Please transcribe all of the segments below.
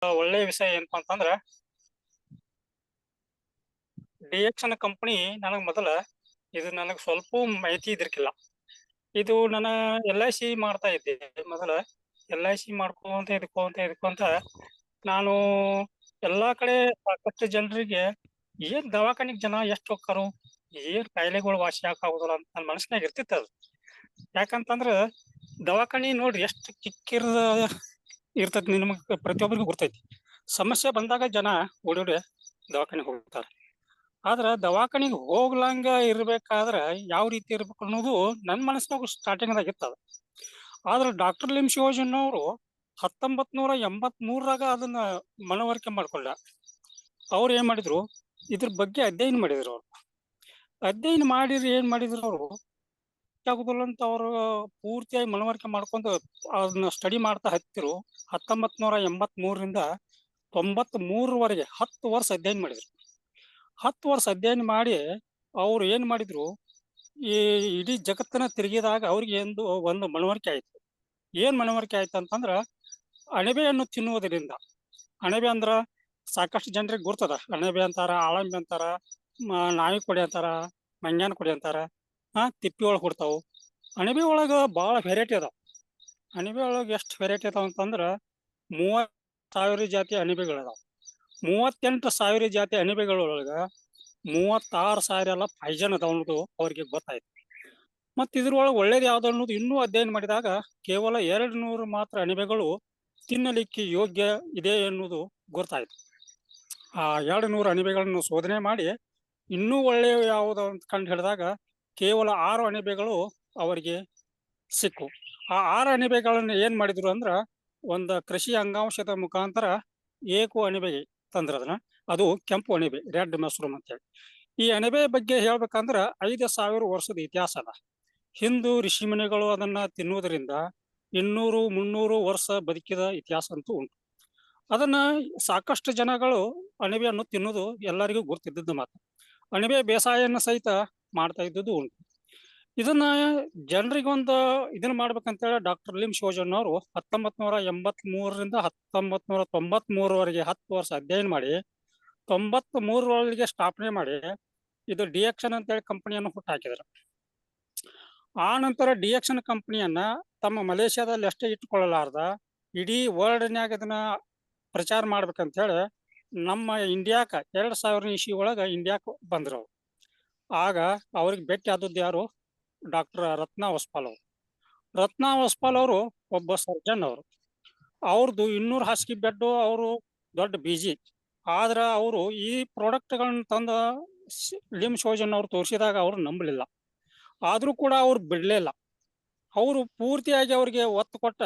ಒಳ್ಳೆಯ ವಿಷಯ ಏನಪ್ಪಾ ಅಂತಂದ್ರ ಡಿಎಕ್ಸನ್ ಕಂಪನಿ ನನಗ್ ಮೊದಲ ಇದು ನನಗ್ ಸ್ವಲ್ಪ ಮಾಹಿತಿ ಇದ್ರಿಕಿಲ್ಲ. ಇದು ನನ್ನ LIC ಮಾಡ್ತಾ ಇದ್ದೆ ಮೊದಲ. LIC ಮಾಡ್ಕೊಂತ ಇದಕ್ಕೊಂತ ನಾನು ಎಲ್ಲಾ ಕಡೆ ಸಾಕಷ್ಟು ಜನರಿಗೆ ಏನ್ ದವಾಖಾನಿಗ್ ಜನ ಎಷ್ಟು ಹೋಗ್ತಾರೋ, ಏನ್ ಕಾಯಿಲೆಗಳು ವಾಸಿ ಆಗುದಿಲ್ಲ ಅಂತ ನನ್ನ ಮನಸ್ಸಿನಾಗ ಇರ್ತಿತ್ತು ಅದು. ಯಾಕಂತಂದ್ರ ದವಾಖಾನಿ ನೋಡ್ರಿ ಎಷ್ಟು ಕಿಕ್ಕಿರದ ಇರ್ತೈತಿ, ನಿಮ್ಗೆ ಪ್ರತಿಯೊಬ್ಬರಿಗೂ ಗೊತ್ತೈತಿ. ಸಮಸ್ಯೆ ಬಂದಾಗ ಜನ ಓಡೋಡಿ ದವಾಖಾನಿಗೆ ಹೋಗ್ತಾರೆ. ಆದ್ರ ದವಾಖಾನಿಗೆ ಹೋಗ್ಲಂಗ ಇರ್ಬೇಕಾದ್ರ ಯಾವ ರೀತಿ ಇರ್ಬೇಕು ಅನ್ನೋದು ನನ್ನ ಮನಸ್ಸಿನಾಗ ಸ್ಟಾರ್ಟಿಂಗ್ದಾಗ ಇರ್ತದ. ಆದ್ರ ಡಾಕ್ಟರ್ ಲಿಮ್ಸ್ ಯೋಜನವರು 1983ರಾಗ ಅದನ್ನ ಮನವರಿಕೆ ಮಾಡ್ಕೊಂಡ. ಅವ್ರು ಏನ್ ಮಾಡಿದ್ರು, ಇದ್ರ ಬಗ್ಗೆ ಅಧ್ಯಯನ ಮಾಡಿದ್ರು. ಅವ್ರು ಅಧ್ಯಯನ ಮಾಡಿದ್ರೆ ಏನ್ ಮಾಡಿದ್ರು, ಅವರು ಆಗುದಿಲ್ಲ ಅಂತ ಅವರು ಪೂರ್ತಿಯಾಗಿ ಮನವರಿಕೆ ಮಾಡ್ಕೊಂಡು ಅದನ್ನ ಸ್ಟಡಿ ಮಾಡ್ತಾ ಹತ್ತಿರು. 1983ರಿಂದ 93ರವರೆಗೆ 10 ವರ್ಷ ಅಧ್ಯಯನ ಮಾಡಿದ್ರು. 10 ವರ್ಷ ಅಧ್ಯಯನ ಮಾಡಿ ಅವ್ರು ಏನ್ ಮಾಡಿದ್ರು, ಈ ಇಡೀ ಜಗತ್ತನ್ನ ತಿರುಗಿದಾಗ ಅವ್ರಿಗೆ ಒಂದು ಮನವರಿಕೆ ಆಯ್ತು. ಏನ್ ಮನವರಿಕೆ ಆಯ್ತು ಅಂತಂದ್ರ, ಅಣಬೆಯನ್ನು ತಿನ್ನುವುದರಿಂದ, ಅಣಬೆ ಅಂದ್ರ ಸಾಕಷ್ಟು ಜನರಿಗೆ ಗುರ್ತದ. ಅಣಬೆ ಅಂತಾರ, ಆಳಂಬೆ ಅಂತಾರ, ನಾಯಿ ಕೊಡಿ ಅಂತಾರ, ಮಂಗ್ಯಾನ ಕೊಡಿ ಅಂತಾರ, ತಿಪ್ಪಿ ಒಳಗ್ ಹುಡ್ತಾವು. ಅಣಬೆ ಒಳಗ ಬಹಳ ವೆರೈಟಿ ಅದಾವ. ಅಣಬೆ ಒಳಗ ಎಷ್ಟು ವೆರೈಟಿ ಅದಾವ ಅಂತಂದ್ರ 30,000 ಜಾತಿ ಅಣಬೆಗಳದಾವ. 38,000 ಜಾತಿ ಅಣಬೆಗಳೊಳಗ 36,000 ಎಲ್ಲ ಪಾಯ್ಜನ್ ಅದಾವ ಅನ್ನೋದು ಅವ್ರಿಗೆ ಗೊತ್ತಾಯ್ತು. ಮತ್ ಇದ್ರೊಳಗೆ ಒಳ್ಳೇದು ಯಾವ್ದು ಅನ್ನೋದು ಇನ್ನೂ ಅಧ್ಯಯನ ಮಾಡಿದಾಗ ಕೇವಲ 200 ಮಾತ್ರ ಅಣಬೆಗಳು ತಿನ್ನಲಿಕ್ಕೆ ಯೋಗ್ಯ ಇದೆ ಎನ್ನುವುದು ಗೊತ್ತಾಯ್ತು. ಆ 200 ಅಣಬೆಗಳನ್ನು ಶೋಧನೆ ಮಾಡಿ ಇನ್ನೂ ಒಳ್ಳೆಯ ಯಾವುದು ಅಂತ ಕಂಡು ಹಿಡಿದಾಗ ಕೇವಲ 6 ಅಣಬೆಗಳು ಅವರಿಗೆ ಸಿಕ್ಕು. ಆ 6 ಅಣಬೆಗಳನ್ನ ಏನ್ ಮಾಡಿದ್ರು ಅಂದ್ರ, ಒಂದು ಕೃಷಿ ಅಂಗಾಂಶದ ಮುಖಾಂತರ ಏಕು ಅಣಬೆ ತಂದ್ರದನ್ನ. ಅದು ಕೆಂಪು ಅಣಬೆ, ರೆಡ್ ಮಶ್ರೂಮ್ ಅಂತೇಳಿ. ಈ ಅಣಬೆ ಬಗ್ಗೆ ಹೇಳ್ಬೇಕಂದ್ರ 5,000 ವರ್ಷದ ಇತಿಹಾಸ ಅದ. ಹಿಂದೂ ಋಷಿಮುನಿಗಳು ಅದನ್ನ ತಿನ್ನುವುದರಿಂದ 200-300 ವರ್ಷ ಬದುಕಿದ ಇತಿಹಾಸ ಅಂತೂ ಉಂಟು. ಅದನ್ನ ಸಾಕಷ್ಟು ಜನಗಳು ಅಣಬೆಯನ್ನು ತಿನ್ನುವುದು ಎಲ್ಲರಿಗೂ ಗುರ್ತಿದ್ದದ್ದು ಮಾತ್ರ. ಅಣಬೆ ಬೇಸಾಯನ ಸಹಿತ ಮಾಡ್ತಾ ಇದ್ದದ್ದು ಉಂಟು. ಇದನ್ನ ಜನರಿಗೊಂದು ಇದನ್ನ ಮಾಡ್ಬೇಕಂತೇಳಿ ಡಾಕ್ಟರ್ ಲಿಮ್ಸ್ ಯೋಜನವರು 1983ರಿಂದ 1993ರವರೆಗೆ 10 ವರ್ಷ ಅಧ್ಯಯನ ಮಾಡಿ 93ರೊಳಗೆ ಸ್ಥಾಪನೆ ಮಾಡಿ ಇದು ಡಿಎಕ್ಸನ್ ಅಂತೇಳಿ ಕಂಪನಿಯನ್ನು ಹುಟ್ಟು ಹಾಕಿದ್ರು. ಆ ನಂತರ ಡಿಎಕ್ಸನ್ ಕಂಪನಿಯನ್ನ ತಮ್ಮ ಮಲೇಷ್ಯಾದಲ್ಲಿ ಅಷ್ಟೇ ಇಟ್ಟುಕೊಳ್ಳಲಾರ್ದ ಇಡೀ ವರ್ಲ್ಡ್ನ್ಯಾಗ ಇದನ್ನ ಪ್ರಚಾರ ಮಾಡ್ಬೇಕಂತ ಹೇಳಿ ನಮ್ಮ ಇಂಡಿಯಾಕ 2000 ಇಸ್ವಿ ಒಳಗ ಇಂಡಿಯಾಕ್ ಬಂದ್ರು. ಆಗ ಅವ್ರಿಗೆ ಭೇಟಿ ಆದದ್ದು ಯಾರು, ಡಾಕ್ಟರ್ ರತ್ನಾ ವಸ್ಪಾಲ್ ಅವರು. ರತ್ನಾ ವಸ್ಪಾಲ್ ಅವರು ಒಬ್ಬ ಸರ್ಜನ್. ಅವ್ರದ್ದು 200 ಹಾಸಿಗೆ ಬೆಡ್, ಅವರು ದೊಡ್ಡ ಬಿಜಿ. ಆದ್ರ ಅವರು ಈ ಪ್ರಾಡಕ್ಟ್ಗಳನ್ನ ತಂದ ಲಿಮ್ಸ್ ಯೋಜನ್ ಅವ್ರು ತೋರಿಸಿದಾಗ ಅವ್ರು ನಂಬಲಿಲ್ಲ. ಆದ್ರೂ ಕೂಡ ಅವ್ರು ಬಿಡ್ಲಿಲ್ಲ. ಅವರು ಪೂರ್ತಿಯಾಗಿ ಅವ್ರಿಗೆ ಒತ್ತು ಕೊಟ್ಟ,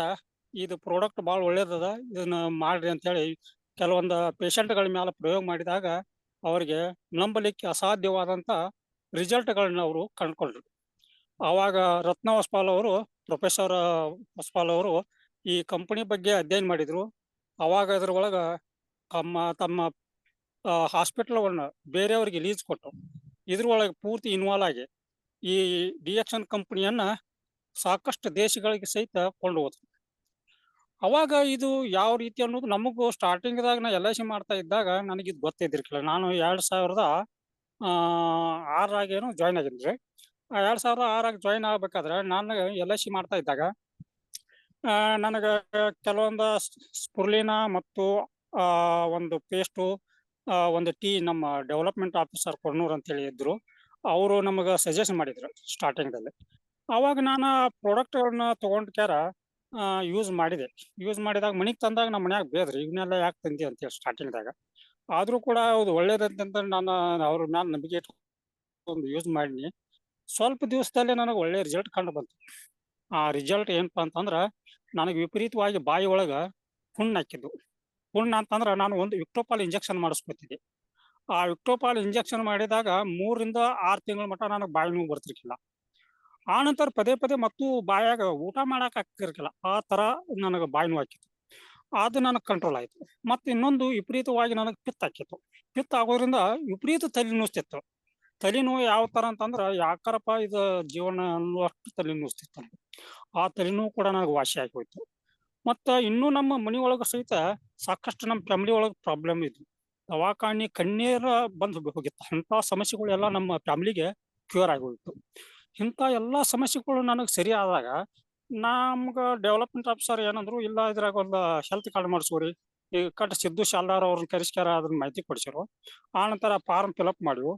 ಇದು ಪ್ರಾಡಕ್ಟ್ ಭಾಳ ಒಳ್ಳೇದದ, ಇದನ್ನ ಮಾಡ್ರಿ ಅಂತ ಹೇಳಿ ಕೆಲವೊಂದು ಪೇಷಂಟ್ಗಳ ಮೇಲೆ ಪ್ರಯೋಗ ಮಾಡಿದಾಗ ಅವ್ರಿಗೆ ನಂಬಲಿಕ್ಕೆ ಅಸಾಧ್ಯವಾದಂತ ರಿಸಲ್ಟ್ಗಳನ್ನ ಅವರು ಕಂಡುಕೊಂಡ್ರು. ಆವಾಗ ರತ್ನ ವಸ್ಪಾಲ್ ಅವರು, ಪ್ರೊಫೆಸರ್ ವಸ್ಪಾಲ್ ಅವರು ಈ ಕಂಪನಿ ಬಗ್ಗೆ ಅಧ್ಯಯನ ಮಾಡಿದ್ರು. ಅವಾಗ ಅದ್ರೊಳಗ ತಮ್ಮ ಹಾಸ್ಪಿಟಲ್ಗಳನ್ನ ಬೇರೆಯವ್ರಿಗೆ ಲೀಸ್ ಕೊಟ್ಟು ಇದ್ರೊಳಗೆ ಪೂರ್ತಿ ಇನ್ವಾಲ್ವ್ ಆಗಿ ಈ ಡಿಎಕ್ಸನ್ ಕಂಪನಿಯನ್ನ ಸಾಕಷ್ಟು ದೇಶಗಳಿಗೆ ಸಹಿತ ಕೊಂಡು ಹೋದ್ರು. ಅವಾಗ ಇದು ಯಾವ ರೀತಿ ಅನ್ನೋದು ನಮಗೂ ಸ್ಟಾರ್ಟಿಂಗ್ದಾಗ ನಾ LIC ಮಾಡ್ತಾ ಇದ್ದಾಗ ನನಗಿದ್ ಗೊತ್ತಿದ್ದಿರ್ಕಿಲ್ಲ. ನಾನು 2006 ಜಾಯ್ನ್ ಆಗಿದ್ರಿ. 2006 ಜಾಯ್ನ್ ಆಗ್ಬೇಕಾದ್ರೆ ನಾನು LIC ಮಾಡ್ತಾ ಇದ್ದಾಗ ನನಗೆ ಕೆಲವೊಂದು ಸ್ಪುರ್ಲಿನ ಮತ್ತು ಒಂದು ಪೇಸ್ಟು, ಒಂದು ಟೀ ನಮ್ಮ ಡೆವಲಪ್ಮೆಂಟ್ ಆಫೀಸರ್ ಕೊಣ್ಣೂರ್ ಅಂತೇಳಿ ಇದ್ರು. ಅವರು ನಮಗೆ ಸಜೆಸ್ಟ್ ಮಾಡಿದ್ರು ಸ್ಟಾರ್ಟಿಂಗ್ದಲ್ಲಿ. ಅವಾಗ ನಾನು ಆ ಪ್ರಾಡಕ್ಟ್ಗಳನ್ನ ತಗೊಂಡ್ ಕ್ಯಾರ ಯೂಸ್ ಮಾಡಿದೆ. ಯೂಸ್ ಮಾಡಿದಾಗ ಮನೆಗೆ ತಂದಾಗ ನಮ್ಮ ಮನ್ಯಾಗ ಬೇದ್ರಿ, ಇವನ್ನೆಲ್ಲ ಯಾಕೆ ತಂದಿ ಅಂತೇಳಿ ಸ್ಟಾರ್ಟಿಂಗ್ದಾಗ. ಆದ್ರೂ ಕೂಡ ಅದು ಒಳ್ಳೇದಂತ ನಾನು ಅವ್ರ ಮ್ಯಾಲ ನಂಬಿಕೆ ಇಟ್ಕೊಂಡು ಯೂಸ್ ಮಾಡಿನಿ. ಸ್ವಲ್ಪ ದಿವಸದಲ್ಲೇ ನನಗೆ ಒಳ್ಳೆ ರಿಸಲ್ಟ್ ಕಂಡು ಬಂತು. ಆ ರಿಸಲ್ಟ್ ಏನಪ್ಪಾ ಅಂತಂದ್ರ, ನನಗೆ ವಿಪರೀತವಾಗಿ ಬಾಯಿ ಒಳಗ ಹುಣ್ಣು ಹಾಕಿದ್ದು. ಹುಣ್ಣು ಅಂತಂದ್ರ ನಾನು ಒಂದು ವಿಕ್ಟೋಪಾಲ್ ಇಂಜೆಕ್ಷನ್ ಮಾಡಿಸ್ಕೊತಿದ್ದೆ. ಆ ವಿಕ್ಟೋಪಾಲ್ ಇಂಜೆಕ್ಷನ್ ಮಾಡಿದಾಗ 3ರಿಂದ 6 ತಿಂಗಳ ಮಟ್ಟ ನನಗೆ ಬಾಯಿ ನೋವು ಬರ್ತಿರ್ಕಿಲ್ಲ. ಆ ನಂತರ ಪದೇ ಪದೇ ಮತ್ತು ಬಾಯಾಗ ಊಟ ಮಾಡಕ್ ಆಗ್ತಿರ್ಕಿಲ್ಲ. ಆ ತರ ನನಗೆ ಬಾಯಿ ನೋವು ಹಾಕಿತ್ತು. ಅದು ನನಗೆ ಕಂಟ್ರೋಲ್ ಆಯ್ತು. ಮತ್ತೆ ಇನ್ನೊಂದು ವಿಪರೀತವಾಗಿ ನನಗೆ ಪಿತ್ತ ಹಾಕಿತ್ತು. ಪಿತ್ತ ಆಗೋದ್ರಿಂದ ವಿಪರೀತ ತಲೆ ನುಸ್ತಿತ್ತು. ತಲೆನೋವು ಯಾವ ತರ ಅಂತಂದ್ರ, ಯಾಕಾರಪ್ಪ ಇದು ಜೀವನ ಅನ್ನುವಷ್ಟು ತಲೆ ನುಸ್ತಿತ್ತು ನನಗೆ. ಆ ತಲೆನೋವು ಕೂಡ ನನಗೆ ವಾಸಿ ಆಗಿ ಹೋಯ್ತು. ಮತ್ತ ಇನ್ನೂ ನಮ್ಮ ಮನಿ ಒಳಗ ಸಹಿತ ಸಾಕಷ್ಟು ನಮ್ಮ ಫ್ಯಾಮಿಲಿ ಒಳಗ ಪ್ರಾಬ್ಲಮ್ ಇದ್ವು. ದವಾಖಾನಿ ಕಣ್ಣೀರ ಬಂದು ಹೋಗಿತ್ತು. ಅಂತ ಸಮಸ್ಯೆಗಳೆಲ್ಲ ನಮ್ಮ ಫ್ಯಾಮಿಲಿಗೆ ಕ್ಯೂರ್ ಆಗೋಗಿತ್ತು. ಇಂಥ ಎಲ್ಲಾ ಸಮಸ್ಯೆಗಳು ನನಗೆ ಸರಿ ಆದಾಗ ನಮ್ಗ ಡೆವಲಪ್ಮೆಂಟ್ ಆಫೀಸರ್ ಏನಂದ್ರು, ಇಲ್ಲ ಇದ್ರಾಗ ಒಂದು ಹೆಲ್ತ್ ಕಾರ್ಡ್ ಮಾಡಿಸ್ಕೊರಿ. ಈ ಕಟ್ ಸಿದ್ದು ಶಾಲ್ದಾರ್ ಅವ್ರನ್ನ ಕರೆಸ್ಕ್ಯಾರ ಅದನ್ನ ಮಾಹಿತಿ ಕೊಡ್ಸಿರು. ಆ ನಂತರ ಫಾರ್ಮ್ ಫಿಲಪ್ ಮಾಡಿವು.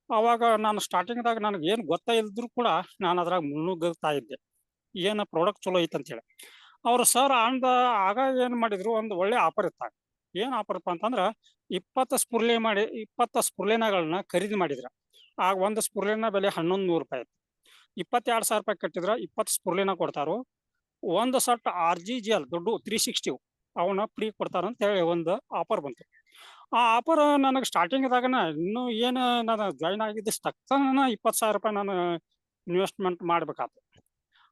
ಅವಾಗ ನಾನು ಸ್ಟಾರ್ಟಿಂಗ್ದಾಗ ನನಗೆ ಏನು ಗೊತ್ತಾ ಇಲ್ದ್ರು ಕೂಡ ನಾನು ಅದ್ರಾಗ ಮುನ್ನುಗ್ತಾ ಇದ್ದೆ, ಏನು ಪ್ರಾಡಕ್ಟ್ ಚಲೋ ಐತೆ ಅಂತೇಳಿ. ಅವ್ರು ಸರ್ ಆಗ ಏನು ಮಾಡಿದ್ರು, ಒಂದು ಒಳ್ಳೆ ಆಫರ್ ಇತ್ತಾಗ. ಏನು ಆಫರ್ ಇಪ್ಪ ಅಂತಂದ್ರೆ 20 ಸ್ಪುರ್ಲಿನಗಳನ್ನ ಖರೀದಿ ಮಾಡಿದ್ರ. ಆಗ ಒಂದು ಸ್ಪುರ್ಲಿನ ಬೆಲೆ 1100 ರೂಪಾಯಿ ಇತ್ತು. 22,000 ರೂಪಾಯಿ ಕಟ್ಟಿದ್ರ 20 ಸ್ಪುರ್ಲಿನ ಕೊಡ್ತಾರು. ಒಂದು ಸಟ್ RGGL ದೊಡ್ಡ 360 ಅವನ್ನ ಫ್ರೀ ಕೊಡ್ತಾರ ಅಂತ ಹೇಳಿ ಒಂದು ಆಫರ್ ಬಂತು. ಆ ಆಫರ್ ನನಗೆ ಸ್ಟಾರ್ಟಿಂಗ್ದಾಗನ ಇನ್ನು ಏನು ನಾನು ಜಾಯ್ನ್ ಆಗಿದ್ದ ತಕ್ಷಣ 20,000 ರೂಪಾಯಿ ನಾನು ಇನ್ವೆಸ್ಟ್ಮೆಂಟ್ ಮಾಡ್ಬೇಕಾಯ್ತು.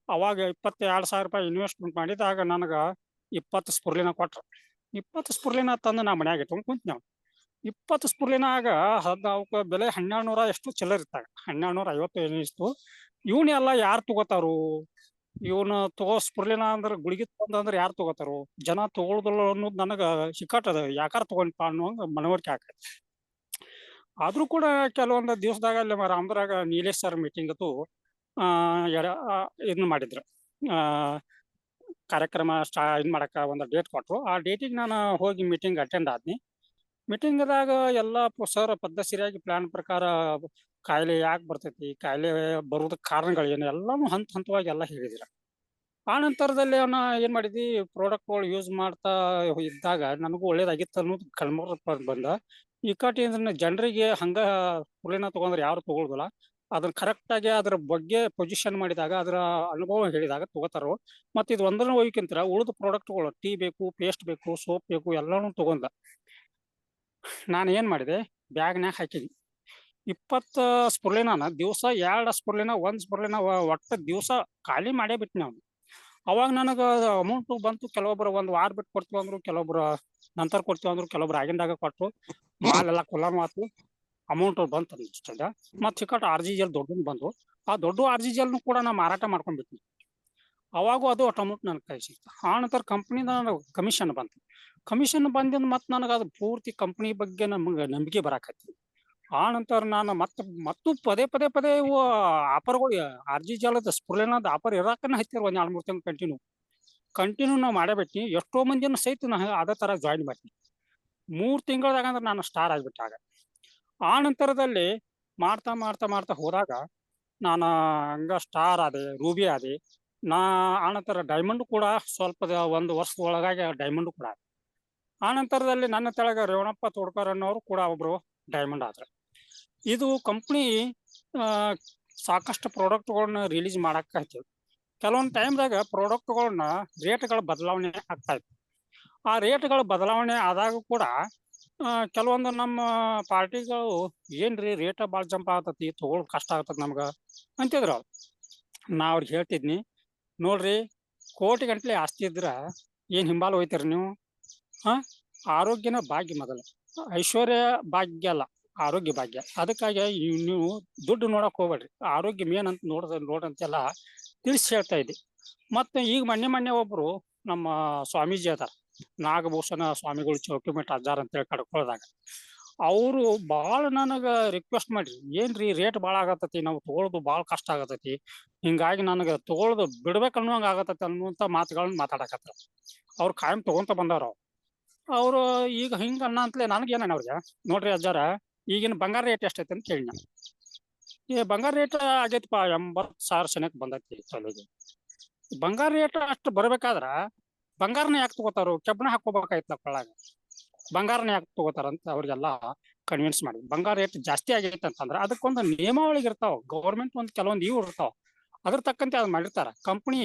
ಅವಾಗ 22,000 ರೂಪಾಯಿ ಇನ್ವೆಸ್ಟ್ಮೆಂಟ್ ಮಾಡಿದಾಗ ನನಗೆ 20 ಸ್ಪುರ್ಲಿನ ಕೊಟ್ರು. 20 ಸ್ಪುರ್ಲಿನ ತಂದು ನಾ ಮನ್ಯಾಗ ಇಟ್ಕೊಂಡು ಕುಂತ ನಾವು 20 ಸ್ಪುರ್ಲಿನಾಗ ಅವಕ್ಕೆ ಬೆಲೆ 1200 ಎಷ್ಟು ಚಿಲ್ಲರ್ ಇತ್ತಾಗ, 1250 ಏನಿಸ್ತು. ಇವನ್ನೆಲ್ಲ ಯಾರು ತಗೋತಾರು? ಇವನು ತಗೋ ಸ್ಪುರ್ಲಿನ ಅಂದ್ರೆ ಗುಳಿಗೆ ತಂದ್ರೆ ಯಾರು ತಗೋತಾರು? ಜನ ತಗೊಳ್ದಲ್ಲ ಅನ್ನೋದು ನನಗೆ ಸಿಕ್ಕಾಟದ, ಯಾಕಾರ ತಗೊಂಡ್ಪ ಅನ್ನೋಂಗ ಮನವರಿಕೆ ಆಕೈತಿ. ಆದ್ರೂ ಕೂಡ ಕೆಲವೊಂದು ದಿವಸದಾಗ ಅಲ್ಲಿ ರಾಮದುರಾಗ ನೀಲೇಶ್ ಸರ್ ಮೀಟಿಂಗ್ ಅದು ಇದನ್ನ ಮಾಡಿದ್ರು. ಕಾರ್ಯಕ್ರಮ ಇದ್ ಮಾಡಕ ಒಂದು ಡೇಟ್ ಕೊಟ್ಟರು. ಆ ಡೇಟಿಗೆ ನಾನು ಹೋಗಿ ಮೀಟಿಂಗ್ ಅಟೆಂಡ್ ಆದ್ನಿ. ಮೀಟಿಂಗ್ದಾಗ ಎಲ್ಲ ಸರ್ ಪದ್ಧತಿ ಸರಿಯಾಗಿ ಪ್ಲಾನ್ ಪ್ರಕಾರ ಕಾಯಿಲೆ ಯಾಕೆ ಬರ್ತೈತಿ, ಕಾಯಿಲೆ ಬರೋದಕ್ಕೆ ಕಾರಣಗಳೇನು, ಎಲ್ಲಾನು ಹಂತವಾಗಿ ಎಲ್ಲ ಹೇಳಿದ್ರ. ಆ ನಂತರದಲ್ಲಿ ಅವನ್ನ ಏನ್ ಮಾಡಿದ್ವಿ, ಪ್ರಾಡಕ್ಟ್ಗಳು ಯೂಸ್ ಮಾಡ್ತಾ ಇದ್ದಾಗ ನನಗೂ ಒಳ್ಳೇದಾಗಿತ್ತು ಅನ್ನೋದು ಕಲ್ಮರ್ ಬಂದ. ಈ ಕಟ್ಟಿ ಜನರಿಗೆ ಹಂಗ ಹುಳಿನ ತಗೊಂಡ್ರೆ ಯಾರು ತಗೊಳ್ದಲ್ಲ. ಅದನ್ನ ಕರೆಕ್ಟ್ ಆಗಿ ಅದ್ರ ಬಗ್ಗೆ ಪೊಸಿಷನ್ ಮಾಡಿದಾಗ, ಅದರ ಅನುಭವ ಹೇಳಿದಾಗ ತಗೋತಾರೋ. ಮತ್ತೆ ಇದು ಒಂದನ್ನ ಹೋಗಿಂತ ಉಳಿದ ಪ್ರಾಡಕ್ಟ್ಗಳು ಟೀ ಬೇಕು, ಪೇಸ್ಟ್ ಬೇಕು, ಸೋಪ್ ಬೇಕು, ಎಲ್ಲಾನು ತಗೊಂಡ ನಾನು ಏನ್ ಮಾಡಿದೆ, ಬ್ಯಾಗ್ನಾಗ ಹಾಕಿದ್ವಿ. 20 ಸ್ಪುರ್ಲಿನ ದಿವಸ 2 ಸ್ಪುರ್ಲಿನ 1 ಸ್ಪುರ್ಲಿನ ಒಟ್ಟು ದಿವಸ ಖಾಲಿ ಮಾಡೇ ಬಿಟ್ಟು ನಾವು. ಅವಾಗ ನನಗೆ ಅಮೌಂಟ್ ಬಂತು. ಕೆಲವೊಬ್ರು ಒಂದು ವಾರ ಬಿಟ್ಟು ಕೊಡ್ತೀವಿ ಅಂದ್ರು, ಕೆಲವೊಬ್ರು ನಂತರ ಕೊಡ್ತೀವಿ ಅಂದ್ರು, ಕೆಲವೊಬ್ರು ಆಗಿಂದಾಗ ಕೊಟ್ಟು ಮಾಲೆಲ್ಲ ಕುಲಾಮ್ ಆತು, ಅಮೌಂಟ್ ಬಂತು ಅನಿಸ್ತದ. ಮತ್ತೆ ಚಿಕ್ಕಟ್ RGGL ದೊಡ್ಡ ಬಂದು, ಆ ದೊಡ್ಡ RGGL ಕೂಡ ನಾ ಮಾರಾಟ ಮಾಡ್ಕೊಂಡ್ಬಿಟ್ನಿ. ಅವಾಗೂ ಅದು ಅಷ್ಟು ಅಮೌಂಟ್ ನನಗೆ ಕೈ ಸಿಕ್ತು. ಆ ನಂತರ ಕಂಪ್ನಿದ ಕಮಿಷನ್ ಬಂತು. ಕಮಿಷನ್ ಬಂದಿಂದ ಮತ್ತೆ ನನಗೆ ಅದು ಪೂರ್ತಿ ಕಂಪ್ನಿ ಬಗ್ಗೆ ನಮ್ಗೆ ನಂಬಿಕೆ ಬರಾಕತ್ತಿ. ಆ ನಂತರ ನಾನು ಮತ್ತು ಪದೇ ಇವು ಆಫರ್ಗಳು RGGL ಸ್ಪುರ್ಲಿನದ ಆಫರ್ ಇರಾಕನ ಹತ್ತಿರ ಒಂದು 2-3 ತಿಂಗಳು ಕಂಟಿನ್ಯೂ ನಾವು ಮಾಡೇಬಿಟ್ಟಿ. ಎಷ್ಟೋ ಮಂದಿನ ಸಹಿತ ನಾ ಅದೇ ತರ ಜಾಯಿನ್ ಮಾಡ್ತೀನಿ. 3 ತಿಂಗಳದಾಗ ಅಂದ್ರೆ ನಾನು ಸ್ಟಾರ್ ಆಗ್ಬಿಟ್ಟಾಗ. ಆ ನಂತರದಲ್ಲಿ ಮಾಡ್ತಾ ಹೋದಾಗ ನಾನು ಹಂಗ ಸ್ಟಾರ್ ಆದೆ, ರೂಬಿ ಆದೆ. ಆ ನಂತರ ಡೈಮಂಡ್ ಕೂಡ ಸ್ವಲ್ಪ 1 ವರ್ಷದ ಒಳಗಾಗಿ ಡೈಮಂಡ್ ಕೂಡ ಆದೆ. ಆ ನಂತರದಲ್ಲಿ ನನ್ನ ತೆಳಗ ರೇವಣಪ್ಪ ತೋಡ್ಕರ್ ಅನ್ನೋರು ಕೂಡ ಒಬ್ರು ಡೈಮಂಡ್ ಆದ್ರೆ. ಇದು ಕಂಪ್ನಿ ಸಾಕಷ್ಟು ಪ್ರಾಡಕ್ಟ್ಗಳನ್ನ ರಿಲೀಸ್ ಮಾಡಕ್ ಹಚ್ಚಿವಿ. ಕೆಲವೊಂದು ಟೈಮ್ದಾಗ ಪ್ರಾಡಕ್ಟ್ಗಳನ್ನ ರೇಟ್ಗಳ ಬದಲಾವಣೆ ಆಗ್ತಾ ಇತ್ತು. ಆ ರೇಟ್ಗಳ ಬದಲಾವಣೆ ಆದಾಗ ಕೂಡ ಕೆಲವೊಂದು ನಮ್ಮ ಪಾರ್ಟಿಗಳು ಏನ್ರಿ ರೇಟ್ ಭಾಳ ಜಂಪ್ ಆಗ್ತತಿ, ತಗೊಳ್ ಕಷ್ಟ ಆಗ್ತದೆ ನಮ್ಗೆ ಅಂತಿದ್ರು. ನಾ ಅವ್ರಿಗೆ ಹೇಳ್ತಿದ್ನಿ, ನೋಡ್ರಿ ಕೋಟಿ ಗಂಟ್ಲೆ ಆಸ್ತಿ ಇದ್ರ ಏನ್ ಹಿಂಬಾಲ ಹೋಯ್ತಿರಿ ನೀವು? ಆರೋಗ್ಯನ ಭಾಗ್ಯ ಮೊದಲು, ಐಶ್ವರ್ಯ ಭಾಗ್ಯ ಅಲ್ಲ, ಆರೋಗ್ಯ ಭಾಗ್ಯ. ಅದಕ್ಕಾಗಿ ನೀವು ದುಡ್ಡು ನೋಡಕ್ ಹೋಗ್ಬೇಡ್ರಿ, ಆರೋಗ್ಯ ಮೇನ್ ಅಂತ ನೋಡಂತೆಲ್ಲ ತಿಳಿಸಿ ಹೇಳ್ತಾ ಇದ್ದೆ. ಮತ್ತೆ ಈಗ ಮೊನ್ನೆ ಒಬ್ರು ನಮ್ಮ ಸ್ವಾಮೀಜಿ ಅದಾರ, ನಾಗಭೂಷಣ ಸ್ವಾಮಿಗಳು ಚೌಕಿಮೆಟ್ ಅಜ್ಜಾರ್ ಅಂತ ಹೇಳಿ ಕಡ್ಕೊಳ್ದಾಗ, ಅವರು ಭಾಳ ನನಗೆ ರಿಕ್ವೆಸ್ಟ್ ಮಾಡ್ರಿ, ಏನ್ರಿ ರೇಟ್ ಭಾಳ ಆಗತೈತಿ, ನಾವು ತಗೊಳ್ಳೋದು ಭಾಳ ಕಷ್ಟ ಆಗತೈತಿ, ಹಿಂಗಾಗಿ ನನಗೆ ತಗೊಳ್ಳೋದು ಬಿಡ್ಬೇಕನ್ನುವಂಗ ಆಗತೈತಿ ಅನ್ನುವಂಥ ಮಾತುಗಳನ್ನ ಮಾತಾಡಕತ್ರ. ಅವ್ರು ಕಾಯಂ ತಗೊಂತ ಬಂದವ್ರ. ಅವರು ಈಗ ಹಿಂಗ ಅಂತಲೇ ನನಗೇನ ಅವ್ರಿಗೆ, ನೋಡ್ರಿ ಅಜ್ಜಾರ ಈಗಿನ ಬಂಗಾರ ರೇಟ್ ಎಷ್ಟೈತಿ ಅಂತ ಕೇಳಿ ನಾನು. ಈ ಬಂಗಾರ ರೇಟ್ ಆಗೈತಿಪ್ಪ 80,000 ಸನಕ್ ಬಂದೈತಿ ತೊಲೆಗೆ. ಬಂಗಾರ ರೇಟ್ ಅಷ್ಟು ಬರ್ಬೇಕಾದ್ರ ಬಂಗಾರನ ಯಾಕೆ ತಗೋತಾರು, ಕೆಬ್ಬಣ ಹಾಕೋಬೇಕಾಯ್ತಲ್ಲ ಕೊಳ್ಳಾಗ, ಬಂಗಾರನ ಯಾಕೆ ತಗೋತಾರ ಅಂತ ಅವ್ರಿಗೆಲ್ಲ ಕನ್ವಿನ್ಸ್ ಮಾಡಿ. ಬಂಗಾರ ರೇಟ್ ಜಾಸ್ತಿ ಆಗೈತೆ ಅಂತಂದ್ರೆ ಅದಕ್ಕೊಂದು ನಿಯಮಾವಳಿ ಇರ್ತಾವ, ಗೌರ್ಮೆಂಟ್ ಒಂದು ಕೆಲವೊಂದು ಇವು ಇರ್ತಾವ, ಅದ್ರ ತಕ್ಕಂತೆ ಅದ್ ಮಾಡಿರ್ತಾರ. ಕಂಪ್ನಿ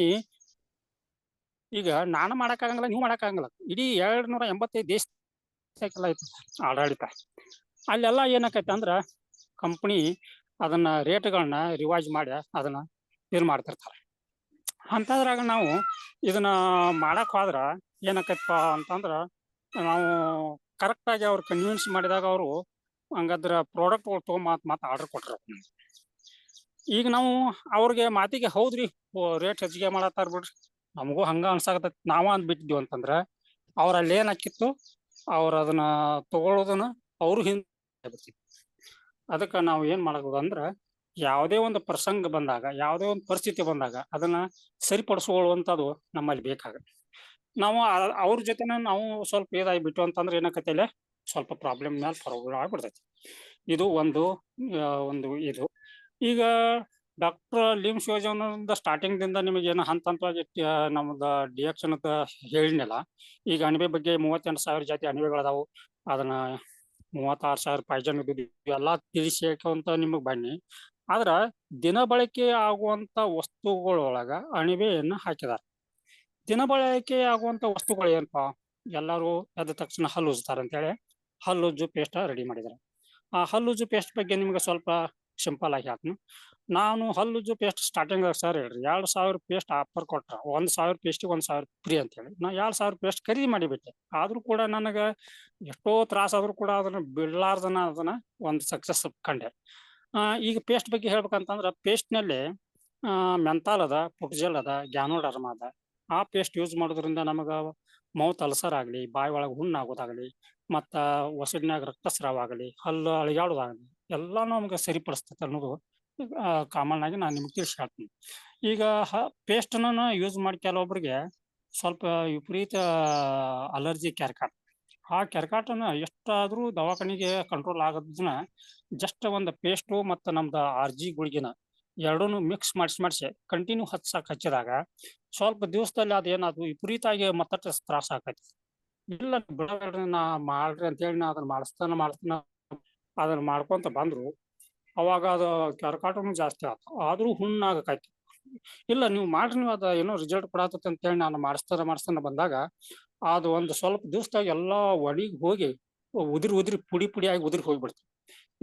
ಈಗ ನಾನು ಮಾಡಕ್ಕಾಗಂಗಿಲ್ಲ, ನೀವು ಮಾಡಕ್ಕಾಗಂಗಿಲ್ಲ, ಇಡೀ 285 ದೇಶ ಐತಿ ಆಡಳಿತ. ಅಲ್ಲೆಲ್ಲ ಏನಾಕೈತೆ ಅಂದ್ರ ಕಂಪ್ನಿ ಅದನ್ನ ರೇಟ್ಗಳನ್ನ ರಿವೈಸ್ ಮಾಡಿ ಅದನ್ನ ಇದು ಮಾಡ್ತಿರ್ತಾರೆ. ಅಂತದ್ರಾಗ ನಾವು ಇದನ್ನ ಮಾಡಕ್ ಹೋದ್ರ ಏನಾಕೈತಪ್ಪ ಅಂತಂದ್ರ, ನಾವು ಕರೆಕ್ಟ್ ಆಗಿ ಅವ್ರು ಕನ್ವಿನ್ಸ್ ಮಾಡಿದಾಗ ಅವರು ಹಂಗದ್ರ ಪ್ರಾಡಕ್ಟ್ಗಳು ತಗೊಂಡ್ ಆರ್ಡರ್ ಕೊಟ್ರು. ಈಗ ನಾವು ಅವ್ರಿಗೆ ಮಾತಿಗೆ ಹೌದ್ರಿ ರೇಟ್ ಹೆಚ್ಚಿಗೆ ಮಾಡತ್ತಾರ ಬಿಡ್ರಿ, ನಮಗೂ ಹಂಗ ಅನ್ಸಾಕತೈತಿ, ನಾವ ಅಂದ್ಬಿಟ್ಟಿದ್ವಿ ಅಂತಂದ್ರ ಅವ್ರ ಅಲ್ಲಿ ಏನ್ ಹಾಕಿತ್ತು, ಅವ್ರ ಅದನ್ನ ತಗೊಳ್ಳೋದನ್ನ ಅವರು ಹಿಂದೆ. ಅದಕ್ಕೆ ನಾವು ಏನ್ ಮಾಡಬಹುದು ಅಂದ್ರ ಯಾವುದೇ ಒಂದು ಪ್ರಸಂಗ ಬಂದಾಗ, ಯಾವುದೇ ಒಂದು ಪರಿಸ್ಥಿತಿ ಬಂದಾಗ ಅದನ್ನ ಸರಿಪಡಿಸ್ಕೊಳ್ಳುವಂಥದ್ದು ನಮ್ಮಲ್ಲಿ ಬೇಕಾಗುತ್ತೆ. ನಾವು ಅವ್ರ ಜೊತೆನ ನಾವು ಸ್ವಲ್ಪ ಇದಾಗಿಬಿಟ್ಟು ಅಂತಂದ್ರೆ ಏನಾಕತಿಲ್ಲ, ಸ್ವಲ್ಪ ಪ್ರಾಬ್ಲಮ್ ಮೇಲೆ ಪ್ರಾಬ್ಲಮ್ ಆಗ್ಬಿಡ್ತೈತಿ. ಇದು ಒಂದು ಇದು. ಈಗ ಡಾಕ್ಟರ್ ಲಿಮ್ಸ್ ಯೋಜನೆಯಿಂದ ಸ್ಟಾರ್ಟಿಂಗ್ ದಿಂದ ನಿಮಗೆ ಏನು ಹಂತ ಹಂತವಾಗಿ ನಮ್ದು ಡಿಎಕ್ಷನ್ ಅಂತ ಹೇಳಿನಲ್ಲ. ಈಗ ಅಣಬೆ ಬಗ್ಗೆ 38,000 ಜಾತಿ ಅಣಬೆಗಳದಾವು. ಅದನ್ನ 36,000 ಪಾಯ್ಜನ್ ಎಲ್ಲಾ ತಿಳಿಸೇಕಂತ ನಿಮಗ್ ಬನ್ನಿ. ಆದ್ರ ದಿನ ಬಳಕೆ ಆಗುವಂತ ವಸ್ತುಗಳೊಳಗ ಅಣಬೆಯನ್ನ ಹಾಕಿದಾರ. ದಿನ ಬಳಕೆ ಆಗುವಂತ ವಸ್ತುಗಳು ಏನಪ್ಪಾ, ಎಲ್ಲರೂ ಎದ್ದ ತಕ್ಷಣ ಹಲ್ಲು ಉಜ್ತಾರ ಅಂತೇಳಿ ಹಲ್ಲುಜ್ಜು ಪೇಸ್ಟ್ ರೆಡಿ ಮಾಡಿದಾರೆ. ಆ ಹಲ್ಲುಜ್ಜು ಪೇಸ್ಟ್ ಬಗ್ಗೆ ನಿಮ್ಗೆ ಸ್ವಲ್ಪ ಸಿಂಪಲ್ ಆಗಿ ಹೇಳ್ತೀನಿ. ನಾನು ಹಲ್ಲುಜ್ಜು ಪೇಸ್ಟ್ ಸ್ಟಾರ್ಟಿಂಗ್ ಸರ್ ಹೇಳ್ರಿ 2,000 ಪೇಸ್ಟ್ ಆಫರ್ ಕೊಟ್ರ, 1,000 ಪೇಸ್ಟಿಗೆ 1,000 ಫ್ರೀ ಅಂತ ಹೇಳಿ ನಾ 2,000 ಪೇಸ್ಟ್ ಖರೀದಿ ಮಾಡಿಬಿಟ್ಟೆ. ಆದ್ರೂ ಕೂಡ ನನಗ ಎಷ್ಟೋ ತ್ರಾಸ ಆದ್ರೂ ಕೂಡ ಅದನ್ನ ಬಿಡ್ಲಾರ್ದನ ಅದನ್ನ ಒಂದು ಸಕ್ಸಸ್ ಕಂಡೆ. ಈಗ ಪೇಸ್ಟ್ ಬಗ್ಗೆ ಹೇಳ್ಬೇಕಂತಂದ್ರ ಪೇಸ್ಟ್ ನಲ್ಲಿ ಮೆಂತಾಲ್ ಅದ, ಪುಟ್ಜೆಲ್ ಅದ, ಗ್ಯಾನೋಡರ್ಮ ಅದ. ಆ ಪೇಸ್ಟ್ ಯೂಸ್ ಮಾಡೋದ್ರಿಂದ ನಮಗ ಮೌತ್ ಅಲ್ಸರ್ ಆಗ್ಲಿ, ಬಾಯಿ ಒಳಗೆ ಹುಣ್ಣು ಆಗೋದಾಗ್ಲಿ, ಮತ್ತ ಒಸಡಿನಾಗ ರಕ್ತಸ್ರಾವ ಆಗಲಿ, ಹಲ್ಲು ಅಳಿಗಾಡೋದಾಗಲಿ ಎಲ್ಲಾನು ನಮ್ಗೆ ಸರಿಪಡಿಸ್ತೈತೆ ಅನ್ನೋದು ಕಾಮನ್ ಆಗಿ ನಾನು ನಿಮ್ಗೆ ತಿಳಿಸಿ ಹೇಳ್ತೀನಿ. ಈಗ ಪೇಸ್ಟ್ನ ಯೂಸ್ ಮಾಡಿ ಕೆಲವೊಬ್ರಿಗೆ ಸ್ವಲ್ಪ ವಿಪರೀತ ಅಲರ್ಜಿ ಕೆರ್ಕಾಟ. ಆ ಕೆರ್ಕಾಟನ ಎಷ್ಟಾದ್ರೂ ದವಾಖಾನಿಗೆ ಕಂಟ್ರೋಲ್ ಆಗೋದನ್ನ ಜಸ್ಟ್ ಒಂದು ಪೇಸ್ಟು ಮತ್ತು ನಮ್ದು RG ಗುಳಿಗಿನ ಎರಡೂ ಮಿಕ್ಸ್ ಮಾಡಿಸಿ ಕಂಟಿನ್ಯೂ ಹಚ್ಚಿದಾಗ ಸ್ವಲ್ಪ ದಿವಸದಲ್ಲಿ ಅದೇನಾದ್ರು ವಿಪರೀತ ಆಗಿ ಮತ್ತಷ್ಟು ತ್ರಾಸ ಆಕೈತಿ. ಇಲ್ಲ ಬಿಡಬೇಡ್ರಿ, ನಾ ಮಾಡ್ರಿ ಅಂತೇಳಿ ನಾ ಅದನ್ನ ಮಾಡಿಸ್ತಾನ ಅದನ್ನ ಮಾಡ್ಕೊಂತ ಬಂದ್ರು. ಅವಾಗ ಅದು ಕೆರಕಾಟನು ಜಾಸ್ತಿ ಆಯ್ತು, ಆದ್ರೂ ಹುಣ್ಣಾಗಕಾಯ್ತು. ಇಲ್ಲ ನೀವು ಮಾಡ್ರಿ, ನೀವು ಅದ ಏನೋ ರಿಸಲ್ಟ್ ಕೊಡತೈತಿ ಅಂತೇಳಿ ನಾನು ಮಾಡಿಸ್ತಾನ ಬಂದಾಗ ಅದು ಒಂದು ಸ್ವಲ್ಪ ದಿವಸದಾಗ ಎಲ್ಲಾ ಒಣಗಿ ಹೋಗಿ ಉದಿರಿ ಪುಡಿ ಆಗಿ ಉದಿರಿ ಹೋಗ್ಬಿಡ್ತು.